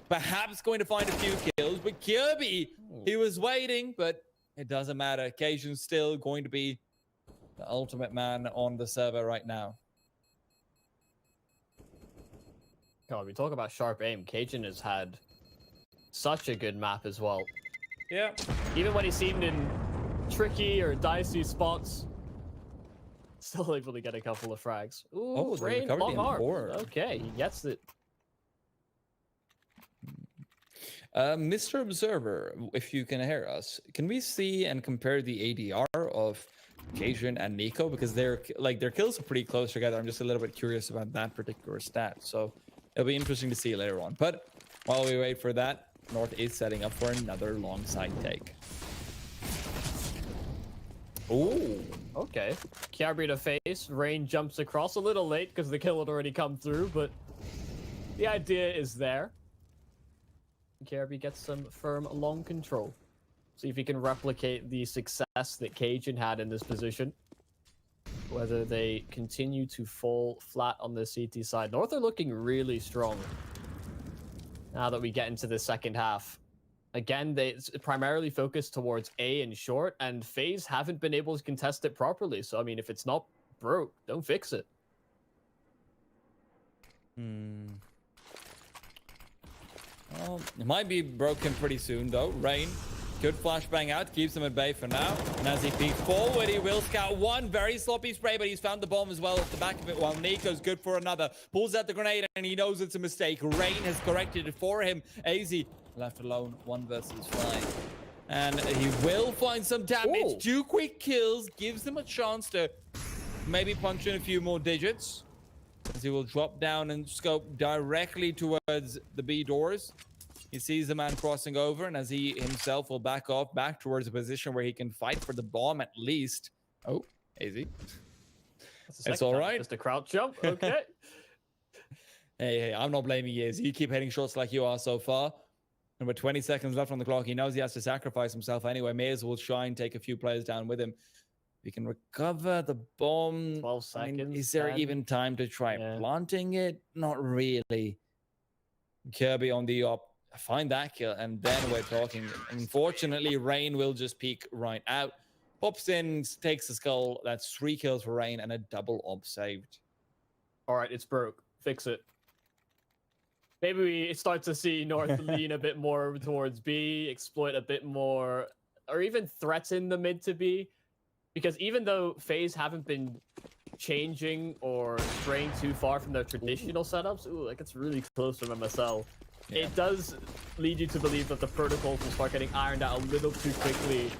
B: perhaps going to find a few kills, but Kirby, he was waiting, but it doesn't matter. Cajun's still going to be the ultimate man on the server right now.
A: God, we talk about sharp aim. Cajun has had such a good map as well.
B: Yeah.
A: Even when he seemed in tricky or dicey spots, still able to get a couple of frags. Ooh, Rain, long arms. Okay, he gets it.
B: Mr. Observer, if you can hear us, can we see and compare the ADR of Cajun and Nico? Because their kills are pretty close together. I'm just a little bit curious about that particular stat. So it'll be interesting to see later on. But while we wait for that, North is setting up for another long side take.
A: Ooh, okay. Kiabri to face. Rain jumps across a little late because the kill had already come through, but the idea is there. Kiabri gets some firm long control. See if he can replicate the success that Cajun had in this position. Whether they continue to fall flat on the CT side. North are looking really strong now that we get into the second half. Again, they primarily focus towards A and short, and FaZe haven't been able to contest it properly. So, I mean, if it's not broke, don't fix it.
B: Well, it might be broken pretty soon, though. Rain, good flashbang out, keeps him at bay for now. And as he peeks forward, he will scout one very sloppy spray, but he's found the bomb as well at the back of it, while Nico's good for another. Pulls out the grenade, and he knows it's a mistake. Rain has corrected it for him. AZ left alone, 1 versus 5. And he will find some damage.
A: Ooh.
B: 2 quick kills, gives him a chance to maybe punch in a few more digits, as he will drop down and scope directly towards the B doors. He sees the man crossing over, and as he himself will back off back towards a position where he can fight for the bomb at least. Oh, AZ. It's all right.
A: Just a crouch jump. Okay.
B: Hey, I'm not blaming you. You keep hitting shots like you are so far. And with 20 seconds left on the clock, he knows he has to sacrifice himself anyway. May as well try and take a few players down with him. We can recover the bomb.
A: 12 seconds.
B: I mean, is there even time to try planting it? Not really. Kirby on the op. Find that kill, and then we're talking. Unfortunately, Rain will just peek right out. Pops in, takes the skull. That's 3 kills for Rain and a double op saved.
A: All right, it's broke. Fix it. Maybe we start to see North lean a bit more towards B, exploit a bit more, or even threaten the mid to B. Because even though FaZe haven't been changing or straying too far from their traditional setups, ooh, that gets really close from MSL. Yeah. It does lead you to believe that the protocols will start getting ironed out a little too quickly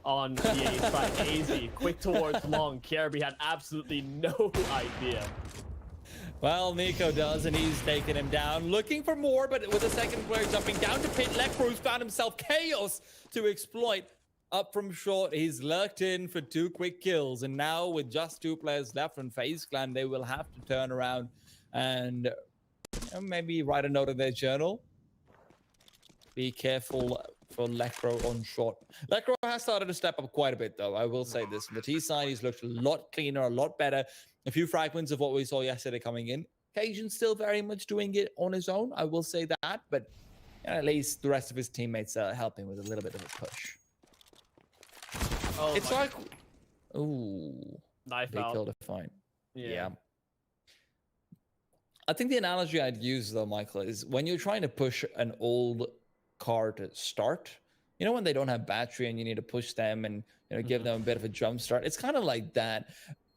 A: on the A side. AZ, quick towards long. Kirby had absolutely no idea.
B: Well, Nico does, and he's taken him down. Looking for more, but with the second player jumping down to pit, Lekro's found himself chaos to exploit. Up from short, he's lurked in for 2 quick kills, and now with just 2 players left from FaZe Clan, they will have to turn around and maybe write a note in their journal. Be careful for Lekro on short. Lekro has started to step up quite a bit, though. I will say this. On the T side, he's looked a lot cleaner, a lot better. A few fragments of what we saw yesterday coming in. Cajun's still very much doing it on his own. I will say that, but at least the rest of his teammates are helping with a little bit of a push.
A: Oh,
B: it's like Ooh.
A: Knife
B: They
A: out.
B: killed a fine.
A: Yeah.
B: Yeah. I think the analogy I'd use though, Michael, is when you're trying to push an old car to start, you know, when they don't have battery and you need to push them and, you know, give them a bit of a jump start. It's kind of like that.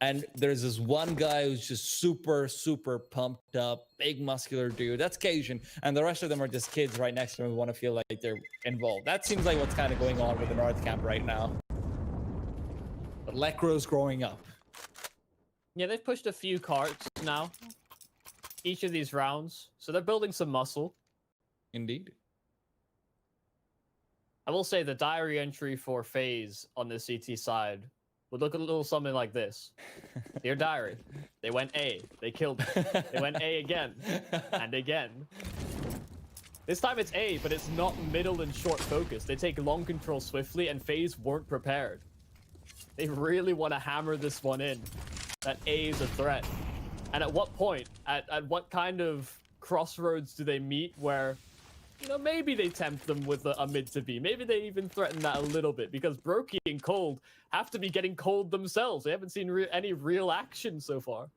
B: And there's this one guy who's just super, super pumped up, big muscular dude. That's Cajun. And the rest of them are just kids right next to him who want to feel like they're involved. That seems like what's kind of going on with the North camp right now. But Lekro's growing up.
A: Yeah, they've pushed a few carts now. Each of these rounds. So they're building some muscle.
B: Indeed.
A: I will say the diary entry for Faze on the CT side would look a little something like this. Dear diary, they went A, they killed it. They went A again, and again. This time it's A, but it's not middle and short focus. They take long control swiftly, and Faze weren't prepared. They really want to hammer this one in. That A is a threat. And at what point, at what kind of crossroads do they meet where, you know, maybe they tempt them with a mid to B. Maybe they even threaten that a little bit, because Brokey and Cold have to be getting cold themselves. They haven't seen any real action so far.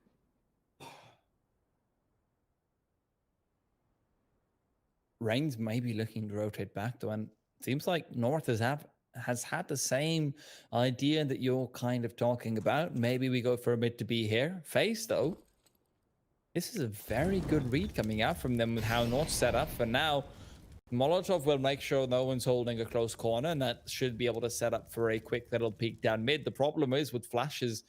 B: Reigns may be looking to rotate back though, and seems like North has had the same idea that you're kind of talking about. Maybe we go for a mid to B here. Faze though, this is a very good read coming out from them with how North's set up, and now Molotov will make sure no one's holding a close corner, and that should be able to set up for a quick little peek down mid. The problem is with flashes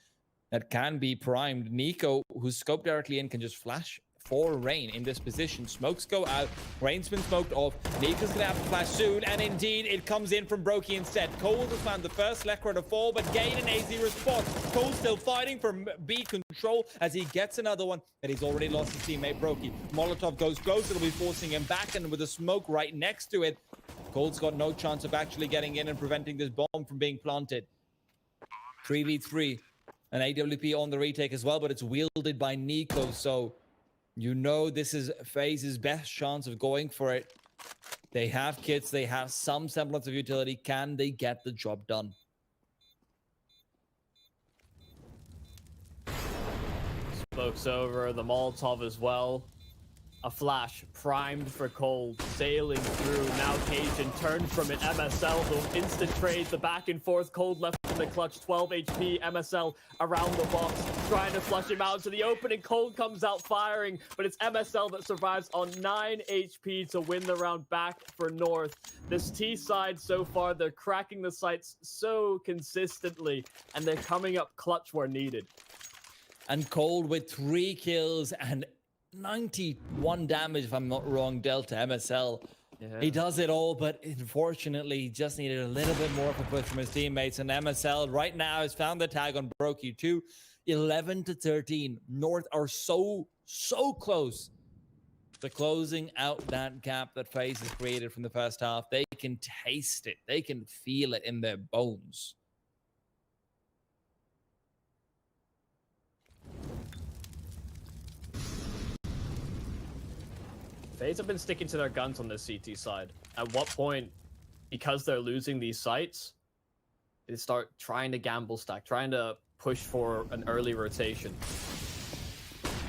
B: that can be primed, Nico, who's scoped directly in, can just flash for Rain in this position. Smokes go out. Rain's been smoked off. Nico's gonna have to flash soon, and indeed it comes in from Brokey instead. Cole has found the first Lekra to fall, but Gane and AZ response. Cole still fighting for B control as he gets another one, but he's already lost his teammate Brokey. Molotov goes close. It'll be forcing him back, and with the smoke right next to it, Cole's got no chance of actually getting in and preventing this bomb from being planted. 3v3. An AWP on the retake as well, but it's wielded by Nico, so you know this is Faze's best chance of going for it. They have kits, they have some semblance of utility. Can they get the job done?
A: Smokes over, the Molotov as well. A flash primed for Cold, sailing through. Now Cajun turned from it. MSL, the instant trade, the back and forth. Cold left in the clutch, 12 HP. MSL around the box, trying to flush him out to the opening. Cold comes out firing, but it's MSL that survives on 9 HP to win the round back for North. This T side so far, they're cracking the sights so consistently, and they're coming up clutch where needed.
B: And Cold with 3 kills and 91 damage, if I'm not wrong, dealt to MSL.
A: Yeah.
B: He does it all, but unfortunately, he just needed a little bit more of a push from his teammates. And MSL right now has found the tag on Brokey too. 11-13. North are so close to closing out that gap that FaZe has created from the first half. They can taste it. They can feel it in their bones.
A: FaZe have been sticking to their guns on the CT side. At what point, because they're losing these sites, they start trying to gamble stack, trying to push for an early rotation.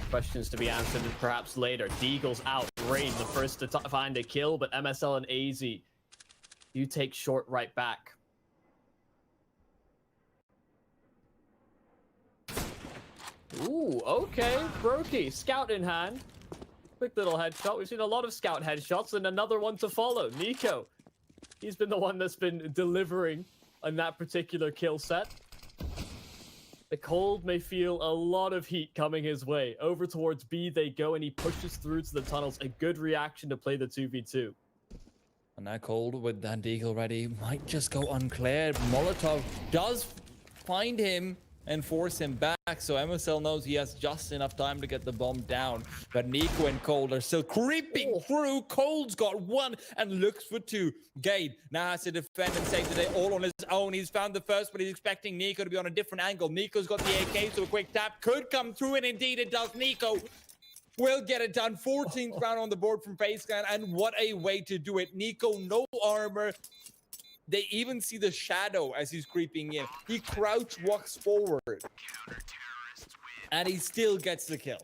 A: Questions to be answered perhaps later. Deagle's out. Rain, the first to find a kill, but MSL and AZ, you take short right back. Ooh, okay. Brokey, scout in hand. Quick little headshot. We've seen a lot of scout headshots, and another one to follow. Nico. He's been the one that's been delivering on that particular kill set. The Cold may feel a lot of heat coming his way. Over towards B they go, and he pushes through to the tunnels. A good reaction to play the 2v2.
B: And now Cold with that Deagle ready might just go uncleared. Molotov does find him and force him back, so MSL knows he has just enough time to get the bomb down. But Nico and Cold are still creeping through. Cold's got 1 and looks for 2. Gade now has to defend and save the day all on his own. He's found the first, but he's expecting Nico to be on a different angle. Nico's got the AK, so a quick tap could come through, and indeed it does. Nico will get it done. 14th round on the board from FaZe Clan, and what a way to do it. Nico, no armor. They even see the shadow as he's creeping in. He crouch walks forward. And he still gets the kill.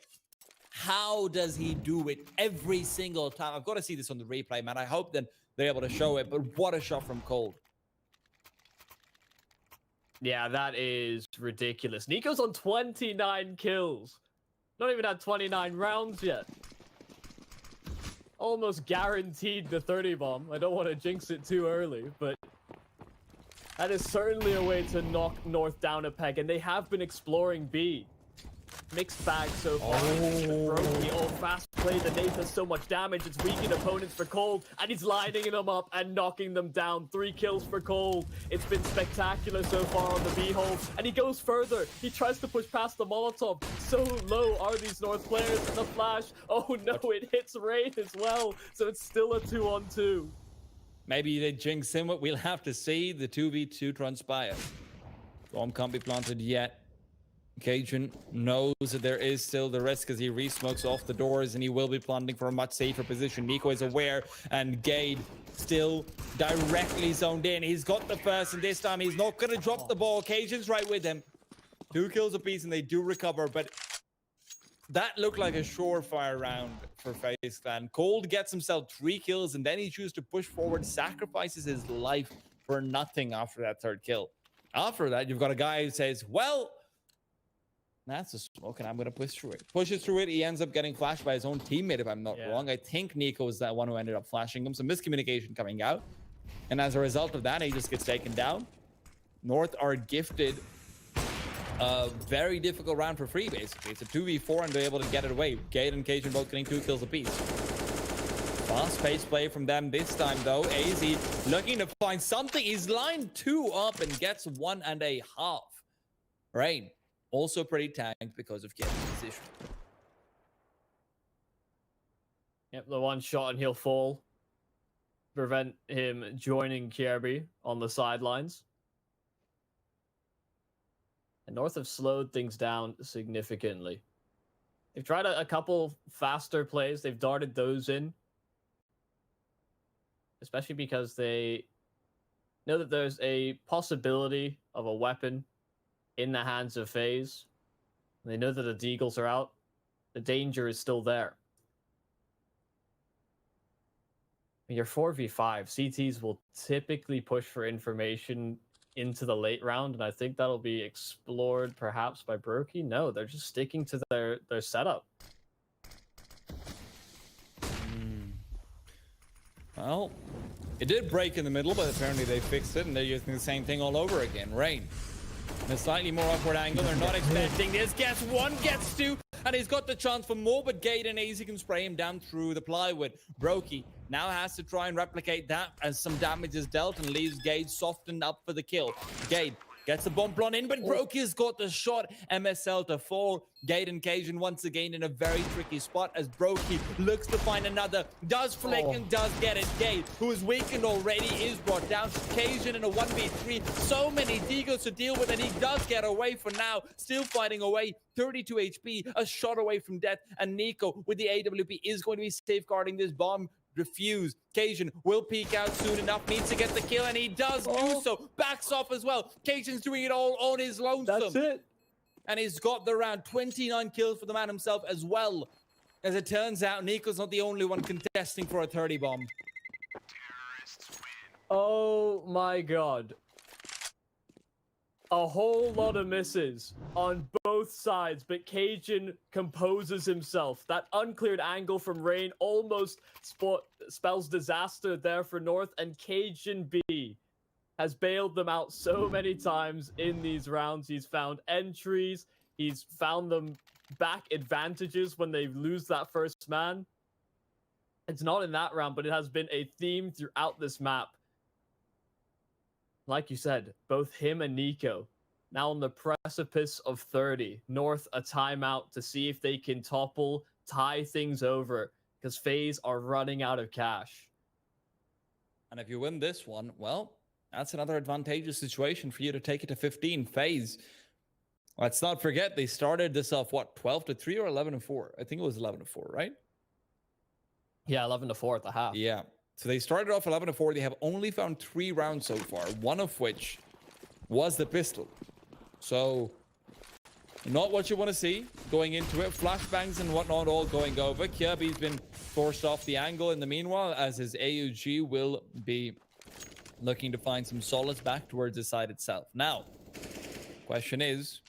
B: How does he do it every single time? I've got to see this on the replay, man. I hope that they're able to show it, but what a shot from Cold.
A: Yeah, that is ridiculous. Nico's on 29 kills. Not even had 29 rounds yet. Almost guaranteed the 30 bomb. I don't want to jinx it too early, but that is certainly a way to knock North down a peg, and they have been exploring B. Mixed bag so far. Brokey, fast play. The nade does so much damage. It's weakened opponents for Cold, and he's lining them up and knocking them down. 3 kills for Cold. It's been spectacular so far on the B hole, and he goes further. He tries to push past the Molotov. So low are these North players, and the flash. Oh no, it hits Rain as well. So it's still a 2-on-2.
B: Maybe they jinx him, but we'll have to see the 2v2 transpire. Bomb can't be planted yet. Cajun knows that there is still the risk as he re-smokes off the doors, and he will be planting for a much safer position. Nico is aware, and Gade still directly zoned in. He's got the first, and this time he's not going to drop the ball. Cajun's right with him. 2 kills apiece, and they do recover, but that looked like a surefire round for Faze Clan. Cold gets himself 3 kills, and then he chooses to push forward, sacrifices his life for nothing after that 3rd kill. After that, you've got a guy who says, well, that's a smoke, and I'm going to push through it. Pushes through it. He ends up getting flashed by his own teammate, if I'm not wrong. I think Nico is that one who ended up flashing him. Some miscommunication coming out. And as a result of that, he just gets taken down. North are gifted a very difficult round for free, basically. It's a 2v4, and they're able to get it away. Gade and Cajun both getting 2 kills apiece. Fast-paced play from them this time, though. AZ looking to find something. He's lined 2 up and gets 1.5. Right. Also pretty tanked because of Gade's position.
A: Yep, the one shot and he'll fall. Prevent him joining Kjerby on the sidelines. And North have slowed things down significantly. They've tried a couple faster plays. They've darted those in. Especially because they know that there's a possibility of a weapon in the hands of Faze. They know that the Deagles are out. The danger is still there. You're 4v5. CTs will typically push for information into the late round, and I think that'll be explored perhaps by Brokey. No, they're just sticking to their setup.
B: Well, it did break in the middle, but apparently they fixed it, and they're using the same thing all over again. Rain. A slightly more upward angle. They're not expecting this. Gets 1, gets 2, and he's got the chance for more, but Gade and AZ can spray him down through the plywood. Brokey now has to try and replicate that as some damage is dealt and leaves Gade softened up for the kill. Gade gets the bomb blown in, but Brokey's got the shot. MSL to fall. Gade and Cajun once again in a very tricky spot as Brokey looks to find another. Does flick and does get it. Gade, who is weakened already, is brought down. Cajun in a 1v3. So many Deagles to deal with, and he does get away for now. Still fighting away. 32 HP, a shot away from death. And Nico with the AWP is going to be safeguarding this bomb. Refuse. Cajun will peek out soon enough, needs to get the kill, and he does do so. Backs off as well. Cajun's doing it all on his lonesome.
A: That's it.
B: And he's got the round. 29 kills for the man himself as well. As it turns out, Nico's not the only one contesting for a 30 bomb.
A: Oh my god. A whole lot of misses on both sides, but Cajun composes himself. That uncleared angle from Rain almost spells disaster there for North, and Cajun B has bailed them out so many times in these rounds. He's found entries, he's found them back advantages when they lose that first man. It's not in that round, but it has been a theme throughout this map. Like you said, both him and Nico now on the precipice of 30. North a timeout to see if they can topple, tie things over, because FaZe are running out of cash.
B: And if you win this one, well, that's another advantageous situation for you to take it to 15. FaZe, let's not forget, they started this off, what, 12-3 or 11-4? I think it was 11-4, right?
A: Yeah, 11-4 at the half.
B: Yeah. So they started off 11-4. They have only found 3 rounds so far, one of which was the pistol. So not what you want to see going into it. Flashbangs and whatnot all going over. Kirby's been forced off the angle in the meanwhile, as his AUG will be looking to find some solace back towards the side itself. Now, question is,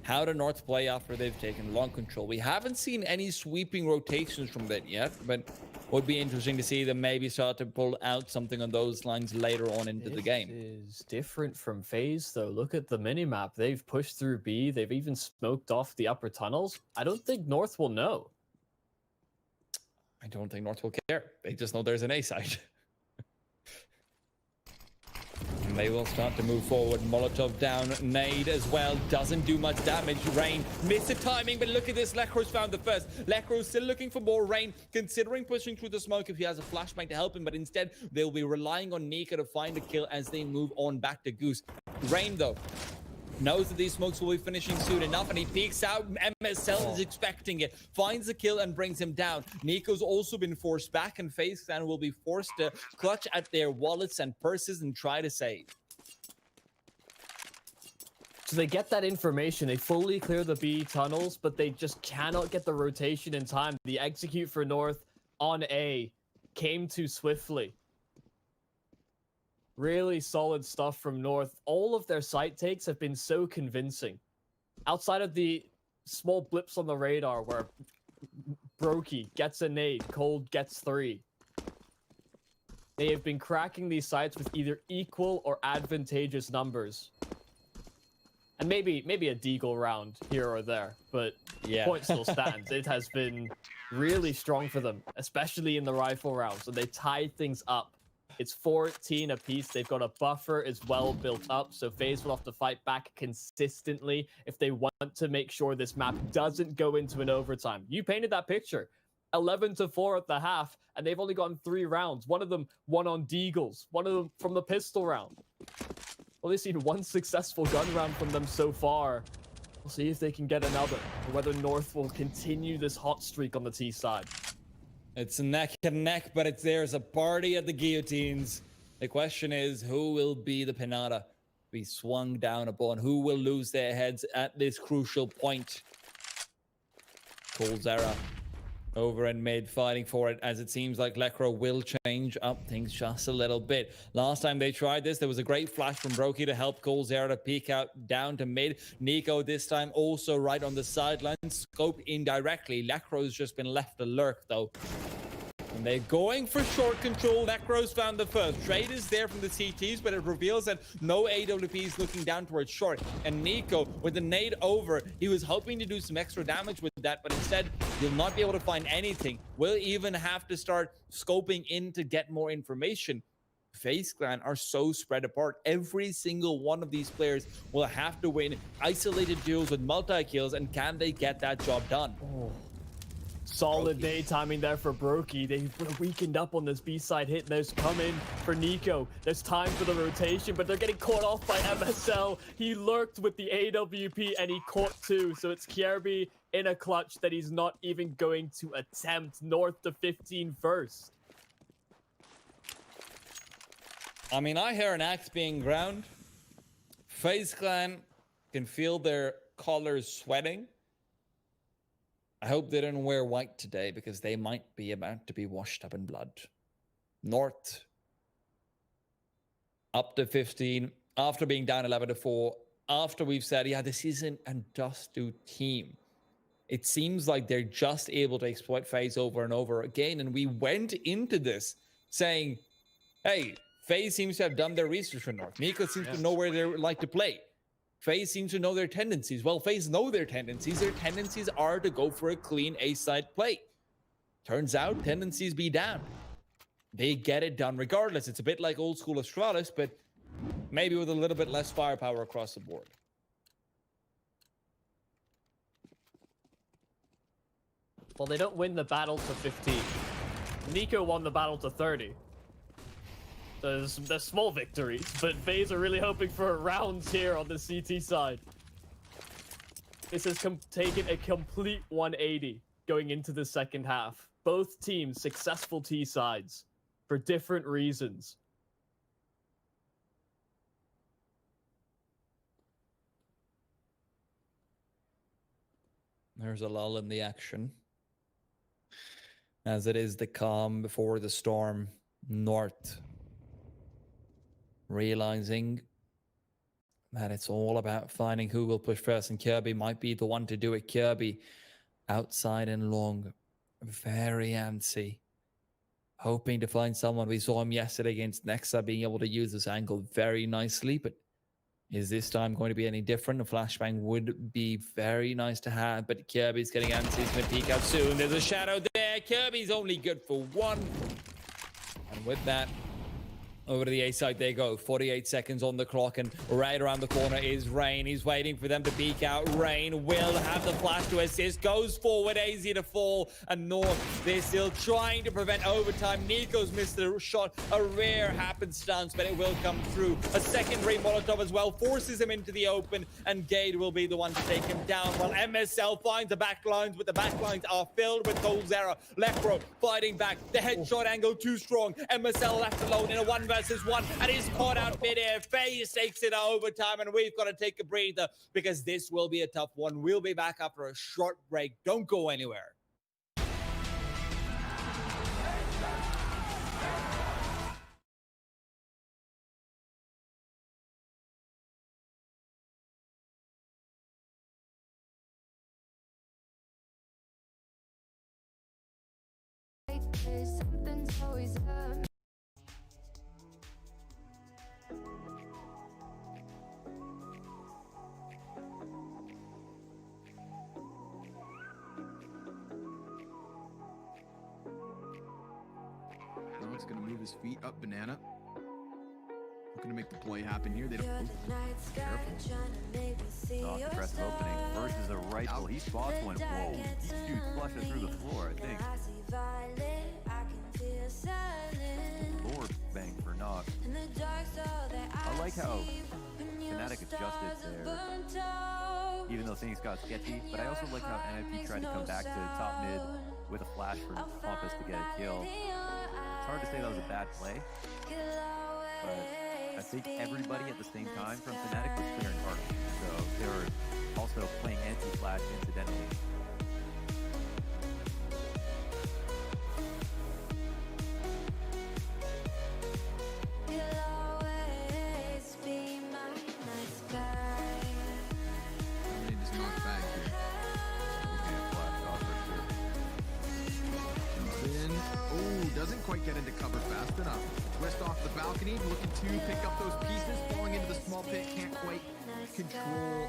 B: how do North play after they've taken long control? We haven't seen any sweeping rotations from that yet, but would be interesting to see them maybe start to pull out something on those lines later on into the game.
A: It is different from Faze, though. Look at the minimap. They've pushed through B. They've even smoked off the upper tunnels. I don't think North will know.
B: I don't think North will care. They just know there's an A side. And they will start to move forward. Molotov down. Nade as well. Doesn't do much damage. Rain missed the timing, but look at this. Lekro's found the first. Lekro's still looking for more. Rain considering pushing through the smoke if he has a flashbang to help him, but instead they'll be relying on Nika to find a kill as they move on back to Goose. Rain, though, knows that these smokes will be finishing soon enough, and he peeks out. MSL is expecting it, finds the kill and brings him down. Nico's also been forced back, and Faze Clan will be forced to clutch at their wallets and purses and try to save.
A: So they get that information, they fully clear the B tunnels, but they just cannot get the rotation in time. The execute for North on A came too swiftly. Really solid stuff from North. All of their site takes have been so convincing. Outside of the small blips on the radar where Brokey gets a nade, Cold gets 3. They have been cracking these sites with either equal or advantageous numbers. And maybe a deagle round here or there, but
B: Yeah.
A: point still stands. It has been really strong for them, especially in the rifle rounds. So they tied things up. It's 14 apiece. They've got a buffer as well built up, so Faze will have to fight back consistently if they want to make sure this map doesn't go into an overtime. You painted that picture. 11-4 at the half, and they've only gotten 3 rounds. One of them won on deagles, one of them from the pistol round. Only seen 1 successful gun round from them so far. We'll see if they can get another, or whether North will continue this hot streak on the T side.
B: It's neck and neck, but there's a party at the guillotines. The question is, who will be the pinata be swung down upon? Who will lose their heads at this crucial point? Colzera over in mid, fighting for it, as it seems like Lekro will change up things just a little bit. Last time they tried this, there was a great flash from Brokey to help Colzera to peek out down to mid. Nico this time also right on the sideline, scoped indirectly. Lekro's just been left to lurk, though. And they're going for short control. Lekro's found the first. Trade is there from the CTs, but it reveals that no AWP is looking down towards short. And Nico, with the nade over, he was hoping to do some extra damage with that, but instead, you'll not be able to find anything. We'll even have to start scoping in to get more information. Faze Clan are so spread apart. Every single one of these players will have to win isolated duels with multi-kills, and can they get that job done?
A: Oh. Solid day timing there for Brokey. They weakened up on this B-side hit. There's come in for Nico. There's time for the rotation, but they're getting caught off by MSL. He lurked with the AWP and he caught 2. So it's Kjerby in a clutch that he's not even going to attempt. North to 15 first.
B: I mean, I hear an axe being ground. Faze Clan can feel their collars sweating. I hope they didn't wear white today, because they might be about to be washed up in blood. North up to 15 after being down 11-4. After we've said, yeah, this isn't a Dust2 team. It seems like they're just able to exploit Faze over and over again. And we went into this saying, hey, Faze seems to have done their research for North. Nico seems to know where they like to play. Faze seems to know their tendencies. Well, Faze know their tendencies. Their tendencies are to go for a clean A-side play. Turns out, tendencies be damned. They get it done regardless. It's a bit like old school Astralis, but maybe with a little bit less firepower across the board.
A: Well, they don't win the battle to 15. Nico won the battle to 30. There's small victories, but Faze are really hoping for rounds here on the CT side. This has taken a complete 180 going into the second half. Both teams successful T sides. for different reasons.
B: There's a lull in the action. As it is the calm before the storm. North realizing that it's all about finding who will push first, and Kirby might be the one to do it. Kirby outside and long, very antsy, hoping to find someone. We saw him yesterday against Nexa being able to use this angle very nicely, but is this time going to be any different? A flashbang would be very nice to have, but Kirby's getting antsy. He's going to peek out soon. There's a shadow there. Kirby's only good for one. And with that, over to the A side they go. 48 seconds on the clock, and right around the corner is Rain. He's waiting for them to peek out. Rain will have the flash to assist. Goes forward, AZ to fall, and North, they're still trying to prevent overtime. Nico's missed the shot. A rare happenstance, but it will come through. A secondary Molotov as well forces him into the open, and Gade will be the one to take him down. While MSL finds the backlines, but the backlines are filled with Colzera. Lecro fighting back. The headshot angle too strong. MSL left alone in a 1v1, and he's caught out midair. Faze takes it overtime, and we've got to take a breather because this will be a tough one. We'll be back after a short break. Don't go anywhere.
E: Something's always up.
C: Noah's gonna move his feet up, Banana. Looking to make the play happen here. They don't.
D: Off the press opening versus a rifle. He spots one. Whoa. He shoots flushes through the floor, I think. Lord bang for knock. I like how Fnatic adjusted there, even though things got sketchy. But I also like how NIP tried to come back to top mid with a flash from Pompous to get a kill. It's hard to say that was a bad play, but I think everybody at the same time from Fnatic was clearing hard. So they were also playing anti-flash incidentally.
C: Doesn't quite get into cover fast enough. Twist off the balcony, looking to pick up those pieces, falling into the small pit, can't quite control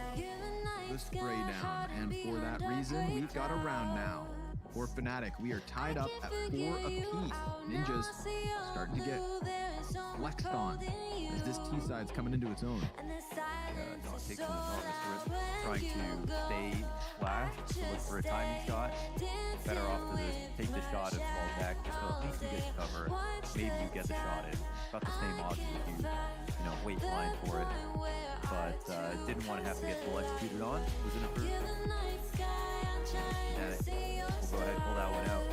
C: the spray down. And for that reason, we've got a round now. For Fnatic, we are tied up at 4 apiece. Ninjas starting to get flexed on as this T side's coming into its own.
D: John takes an enormous risk trying to stay flash to look for a timing shot. Better off to take the shot and fall back just so at least you get cover. Maybe you get the shot in. About the same odds if you wait blind for it. But didn't want to have to get full executed on. Was in a first. We'll go ahead and pull that one out.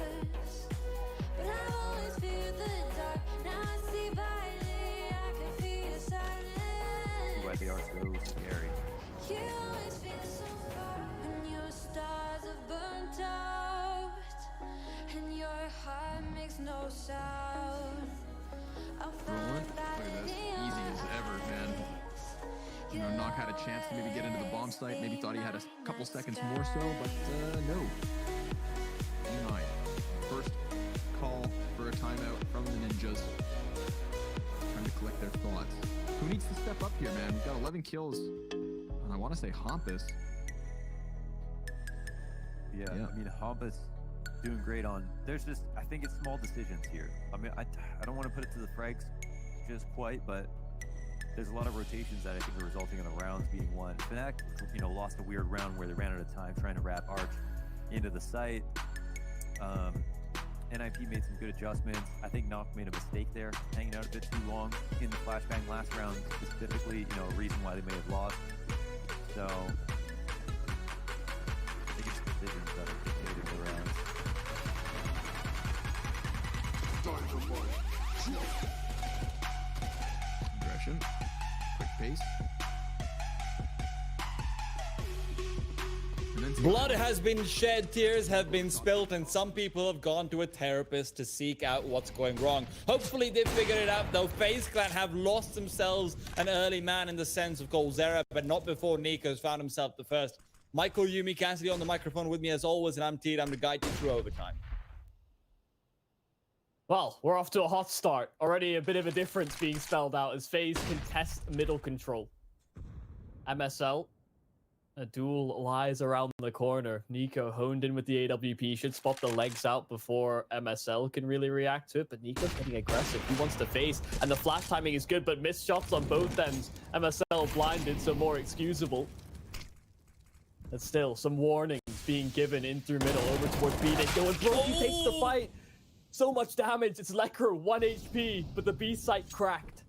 D: Why they are so scary.
E: No sound.
C: Rolling. Look at this. Easy as ever, man. Knock had a chance to maybe get into the bomb site. Maybe thought he had a couple seconds more so, but no. E9. First call for a timeout from the Ninjas. Trying to collect their thoughts. Who needs to step up here, man? We've got 11 kills. And I want to say Hampus.
D: Yeah, I mean, Hampus doing great on. I think it's small decisions here. I mean, I don't want to put it to the frags just quite, but there's a lot of rotations that I think are resulting in the rounds being won. Fnatic, lost a weird round where they ran out of time trying to wrap Arch into the site. NIP made some good adjustments. I think Knock made a mistake there, hanging out a bit too long in the flashbang last round, specifically, a reason why they may have lost. So, I think it's decisions that are dictated the rounds.
C: Aggression. Quick pace. And then
B: Blood has been shed, tears have been spilled, and some people have gone to a therapist to seek out what's going wrong. Hopefully they figured it out, though. FaZe Clan have lost themselves an early man in the sense of Coldzera, but not before Nico's found himself the first. Michael Yumi Cassidy on the microphone with me as always, and I'm Teed. I'm to guide you through overtime.
A: Well, we're off to a hot start. Already a bit of a difference being spelled out as FaZe contest middle control. MSL, a duel lies around the corner. Nico honed in with the AWP, should spot the legs out before MSL can really react to it, but Nico's getting aggressive. He wants to face, and the flash timing is good, but missed shots on both ends. MSL blinded, so more excusable. But still, some warnings being given in through middle over towards B. They go and Brokey takes the fight. So much damage. It's Lekr 1 HP, but the B site cracked.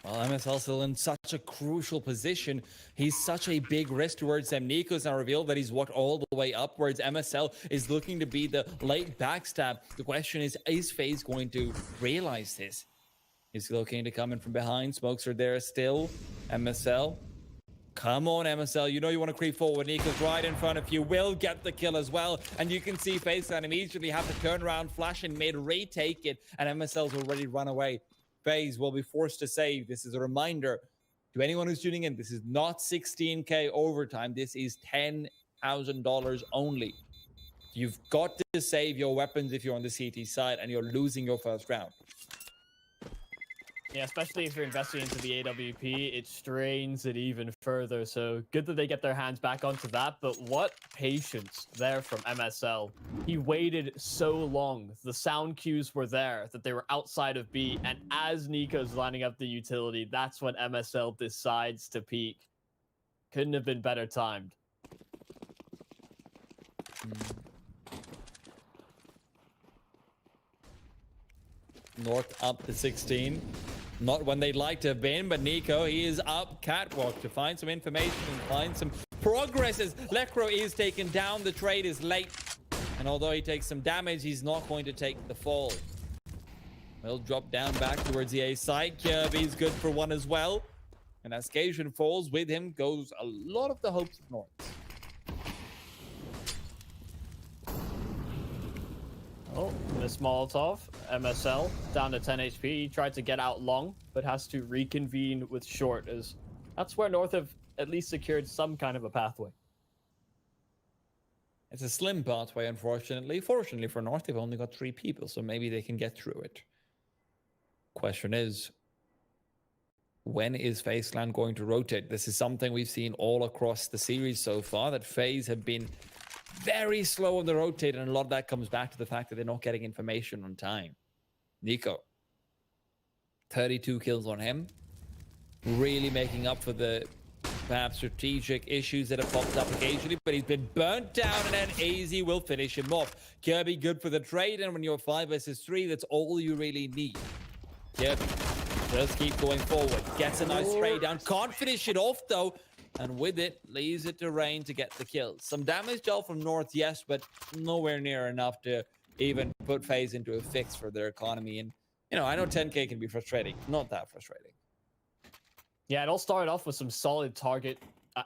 B: Well, MSL still in such a crucial position. He's such a big risk towards them. Nico's now revealed that he's walked all the way upwards. MSL is looking to be the late backstab. The question is FaZe going to realize this? He's looking to come in from behind. Smokes are there still. MSL. Come on, MSL. You know you want to creep forward. Nico's right in front of you. Will get the kill as well. And you can see FaZe Clan immediately have to turn around, flash in mid, retake it. And MSL's already run away. FaZe will be forced to save. This is a reminder to anyone who's tuning in. This is not 16K overtime. This is $10,000 only. You've got to save your weapons if you're on the CT side and you're losing your first round.
A: Yeah, especially if you're investing into the AWP, it strains it even further. So good that they get their hands back onto that. But what patience there from MSL. He waited so long. The sound cues were there that they were outside of B. And as Nico's lining up the utility, that's when MSL decides to peek. Couldn't have been better timed.
B: North up to 16. Not when they'd like to have been, but Nico, he is up catwalk to find some information and find some progress as Lekr is taken down. The trade is late. And although he takes some damage, he's not going to take the fall. He'll drop down back towards the A side. Kirby's good for one as well. And as Cajun falls, with him goes a lot of the hopes of North.
A: Oh, miss Molotov. MSL down to 10 HP. He tried to get out long, but has to reconvene with short, as that's where North have at least secured some kind of a pathway.
B: It's a slim pathway, unfortunately. Fortunately for North, they've only got 3 people, so maybe they can get through it. Question is, when is FaZe Clan going to rotate? This is something we've seen all across the series so far, that FaZe have been very slow on the rotate, and a lot of that comes back to the fact that they're not getting information on time. Nico, 32 kills on him, really making up for the perhaps strategic issues that have popped up occasionally, but he's been burnt down, and then AZ will finish him off. Kirby good for the trade, and when you're 5 versus 3, that's all you really need. Kirby does keep going forward, gets a nice trade down, can't finish it off though, and with it, leaves it to Rain to get the kills. Some damage dealt from North, yes, but nowhere near enough to even put FaZe into a fix for their economy. And, you know, I know 10K can be frustrating. Not that frustrating.
A: Yeah, it all started off with some solid target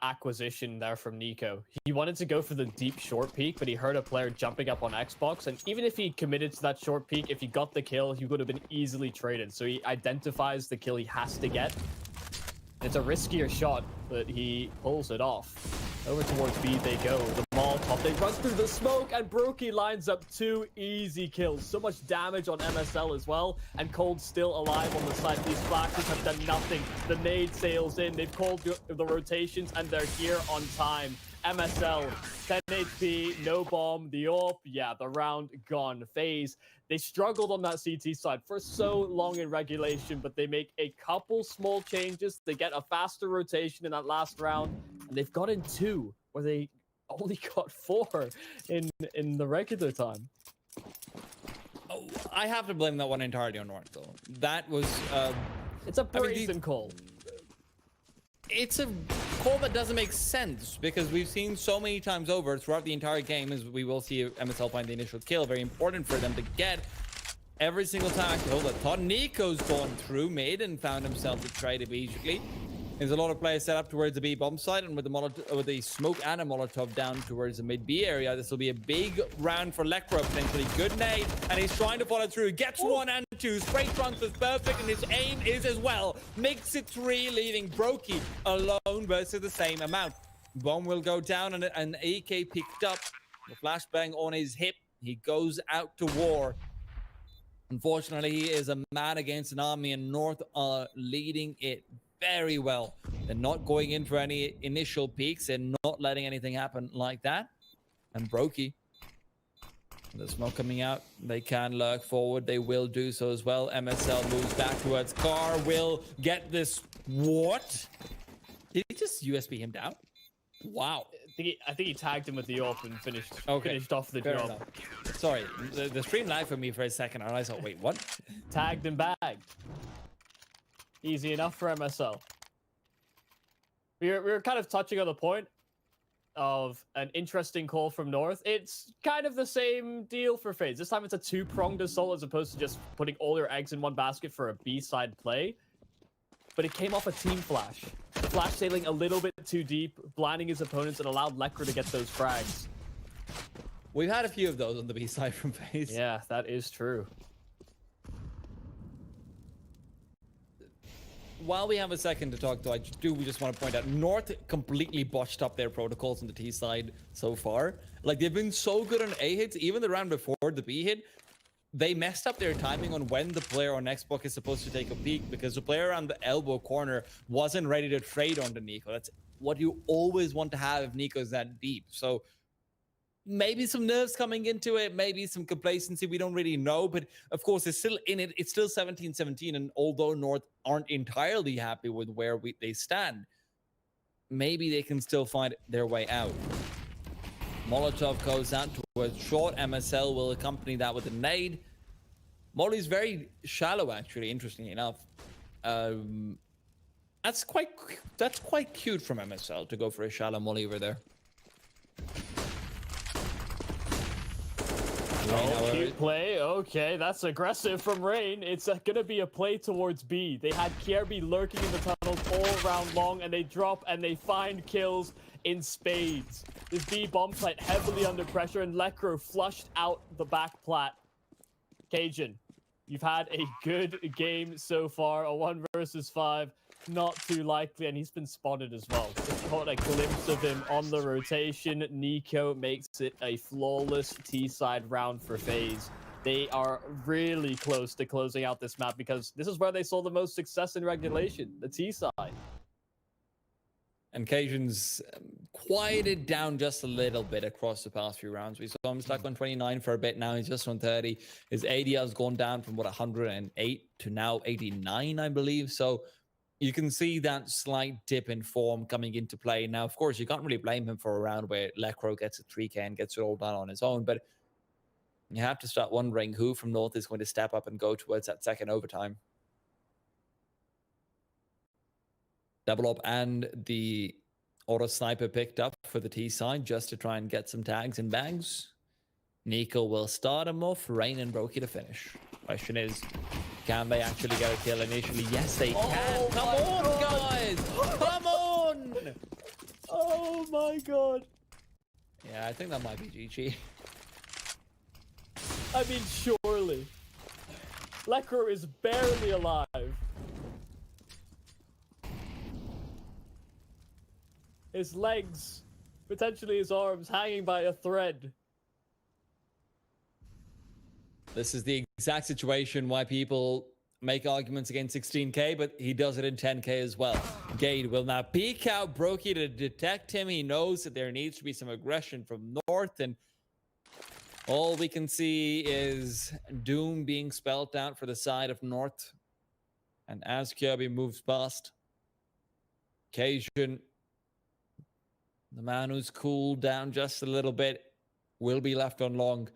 A: acquisition there from Nico. He wanted to go for the deep short peek, but he heard a player jumping up on Xbox, and even if he committed to that short peek, if he got the kill, he would have been easily traded. So he identifies the kill he has to get. It's a riskier shot, but he pulls it off. Over towards B they go. The Molotov, they run through the smoke, and Brokey lines up 2 easy kills. So much damage on MSL as well, and Cold's still alive on the side. These flashes have done nothing. The nade sails in. They've called the rotations, and they're here on time. MSL, 10 HP, no bomb, the AWP, yeah, the round gone. FaZe, they struggled on that CT side for so long in regulation, but they make a couple small changes. They get a faster rotation in that last round, and they've gotten 2, where they only got 4 in the regular time.
B: Oh, I have to blame that one entirely on North, though. That was...
A: It's a brazen call.
B: It's a call that doesn't make sense, because we've seen so many times over throughout the entire game, as we will see MSL find the initial kill, very important for them to get. every single time. Actually, hold on. Thought Nico's gone through mid and found himself the trade immediately. There's a lot of players set up towards the B bomb site, and with the smoke and a Molotov down towards the mid B area, this will be a big round for Lekro, potentially. Good nade, and he's trying to follow through. Gets 1 and 2. Spray transfers perfect, and his aim is as well. Makes it 3, leaving Brokey alone versus the same amount. Bomb will go down, and an AK picked up. The flashbang on his hip. He goes out to war. Unfortunately, he is a man against an army, and North are leading it very well. They're not going in for any initial peaks. They're not letting anything happen like that. And Brokey, the smoke coming out, they can lurk forward. They will do so as well. MSL moves back towards Car. Will get this. What? Did he just USB him down? Wow.
A: I think he tagged him with the AWP and finished off the
B: Fair
A: job.
B: enough. Sorry, the stream lagged for me for a second, and I thought, wait, what?
A: Tagged and bagged. Easy enough for MSL. We were kind of touching on the point of an interesting call from North. It's kind of the same deal for Faze. This time it's a two-pronged assault as opposed to just putting all your eggs in one basket for a B-side play. But it came off a team flash. Flash sailing a little bit too deep, blinding his opponents, and allowed Lekro to get those frags.
B: We've had a few of those on the B side from Faze.
A: Yeah, that is true.
B: While we have a second to talk to, we just want to point out, North completely botched up their protocols on the T side so far. Like, they've been so good on A hits, even the round before the B hit. They messed up their timing on when the player on next block is supposed to take a peek, because the player around the elbow corner wasn't ready to trade on the Nico. That's what you always want to have if Nico's that deep. So maybe some nerves coming into it, maybe some complacency, we don't really know. But of course, it's still in it. It's still 17-17. And although North aren't entirely happy with where they stand, maybe they can still find their way out. Molotov goes out towards short. MSL will accompany that with a nade. Molly's very shallow, actually, interestingly enough. That's quite cute from MSL to go for a shallow molly over there.
A: Oh, cute play. Okay, that's aggressive from Rain. It's gonna be a play towards B. They had KRB lurking in the tunnels all round long, and they drop and they find kills in spades. This B bomb site heavily under pressure, and Lekro flushed out the back plat. Cajun, you've had a good game so far. A 1 versus 5, not too likely, and he's been spotted as well. Just caught a glimpse of him on the rotation. Nico makes it a flawless T-side round for Faze. They are really close to closing out this map, because this is where they saw the most success in regulation, the T-side.
B: And Cajun's quieted down just a little bit across the past few rounds. We saw him stuck on 29 for a bit. Now he's just on 30. His ADL has gone down from, 108 to now 89, I believe. So you can see that slight dip in form coming into play. Now, of course, you can't really blame him for a round where Lekro gets a 3K and gets it all done on his own. But you have to start wondering who from North is going to step up and go towards that second overtime. Double up and the auto sniper picked up for the T side just to try and get some tags and bags. Nico will start him off. Rain and Brokey to finish. Question is, can they actually get a kill initially? Yes, they can. Come on, guys. Come on.
A: Oh my god.
B: Yeah, I think that might be GG.
A: I mean, surely. Lekro is barely alive. His legs, potentially his arms, hanging by a thread.
B: This is the exact situation why people make arguments against 16K, but he does it in 10K as well. Gade will now peek out Brokey to detect him. He knows that there needs to be some aggression from North, and all we can see is doom being spelled out for the side of North. And as Kirby moves past, Cajun, the man who's cooled down just a little bit, will be left on long.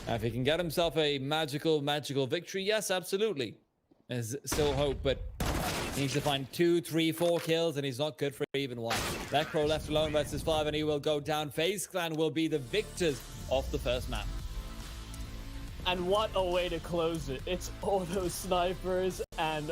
B: Now, if he can get himself a magical victory, yes, absolutely. There's still hope, but he needs to find 2, 3, 4 kills, and he's not good for even 1. Lekro left alone versus 5, and he will go down. Faze Clan will be the victors of the first map.
A: And what a way to close it. It's auto snipers and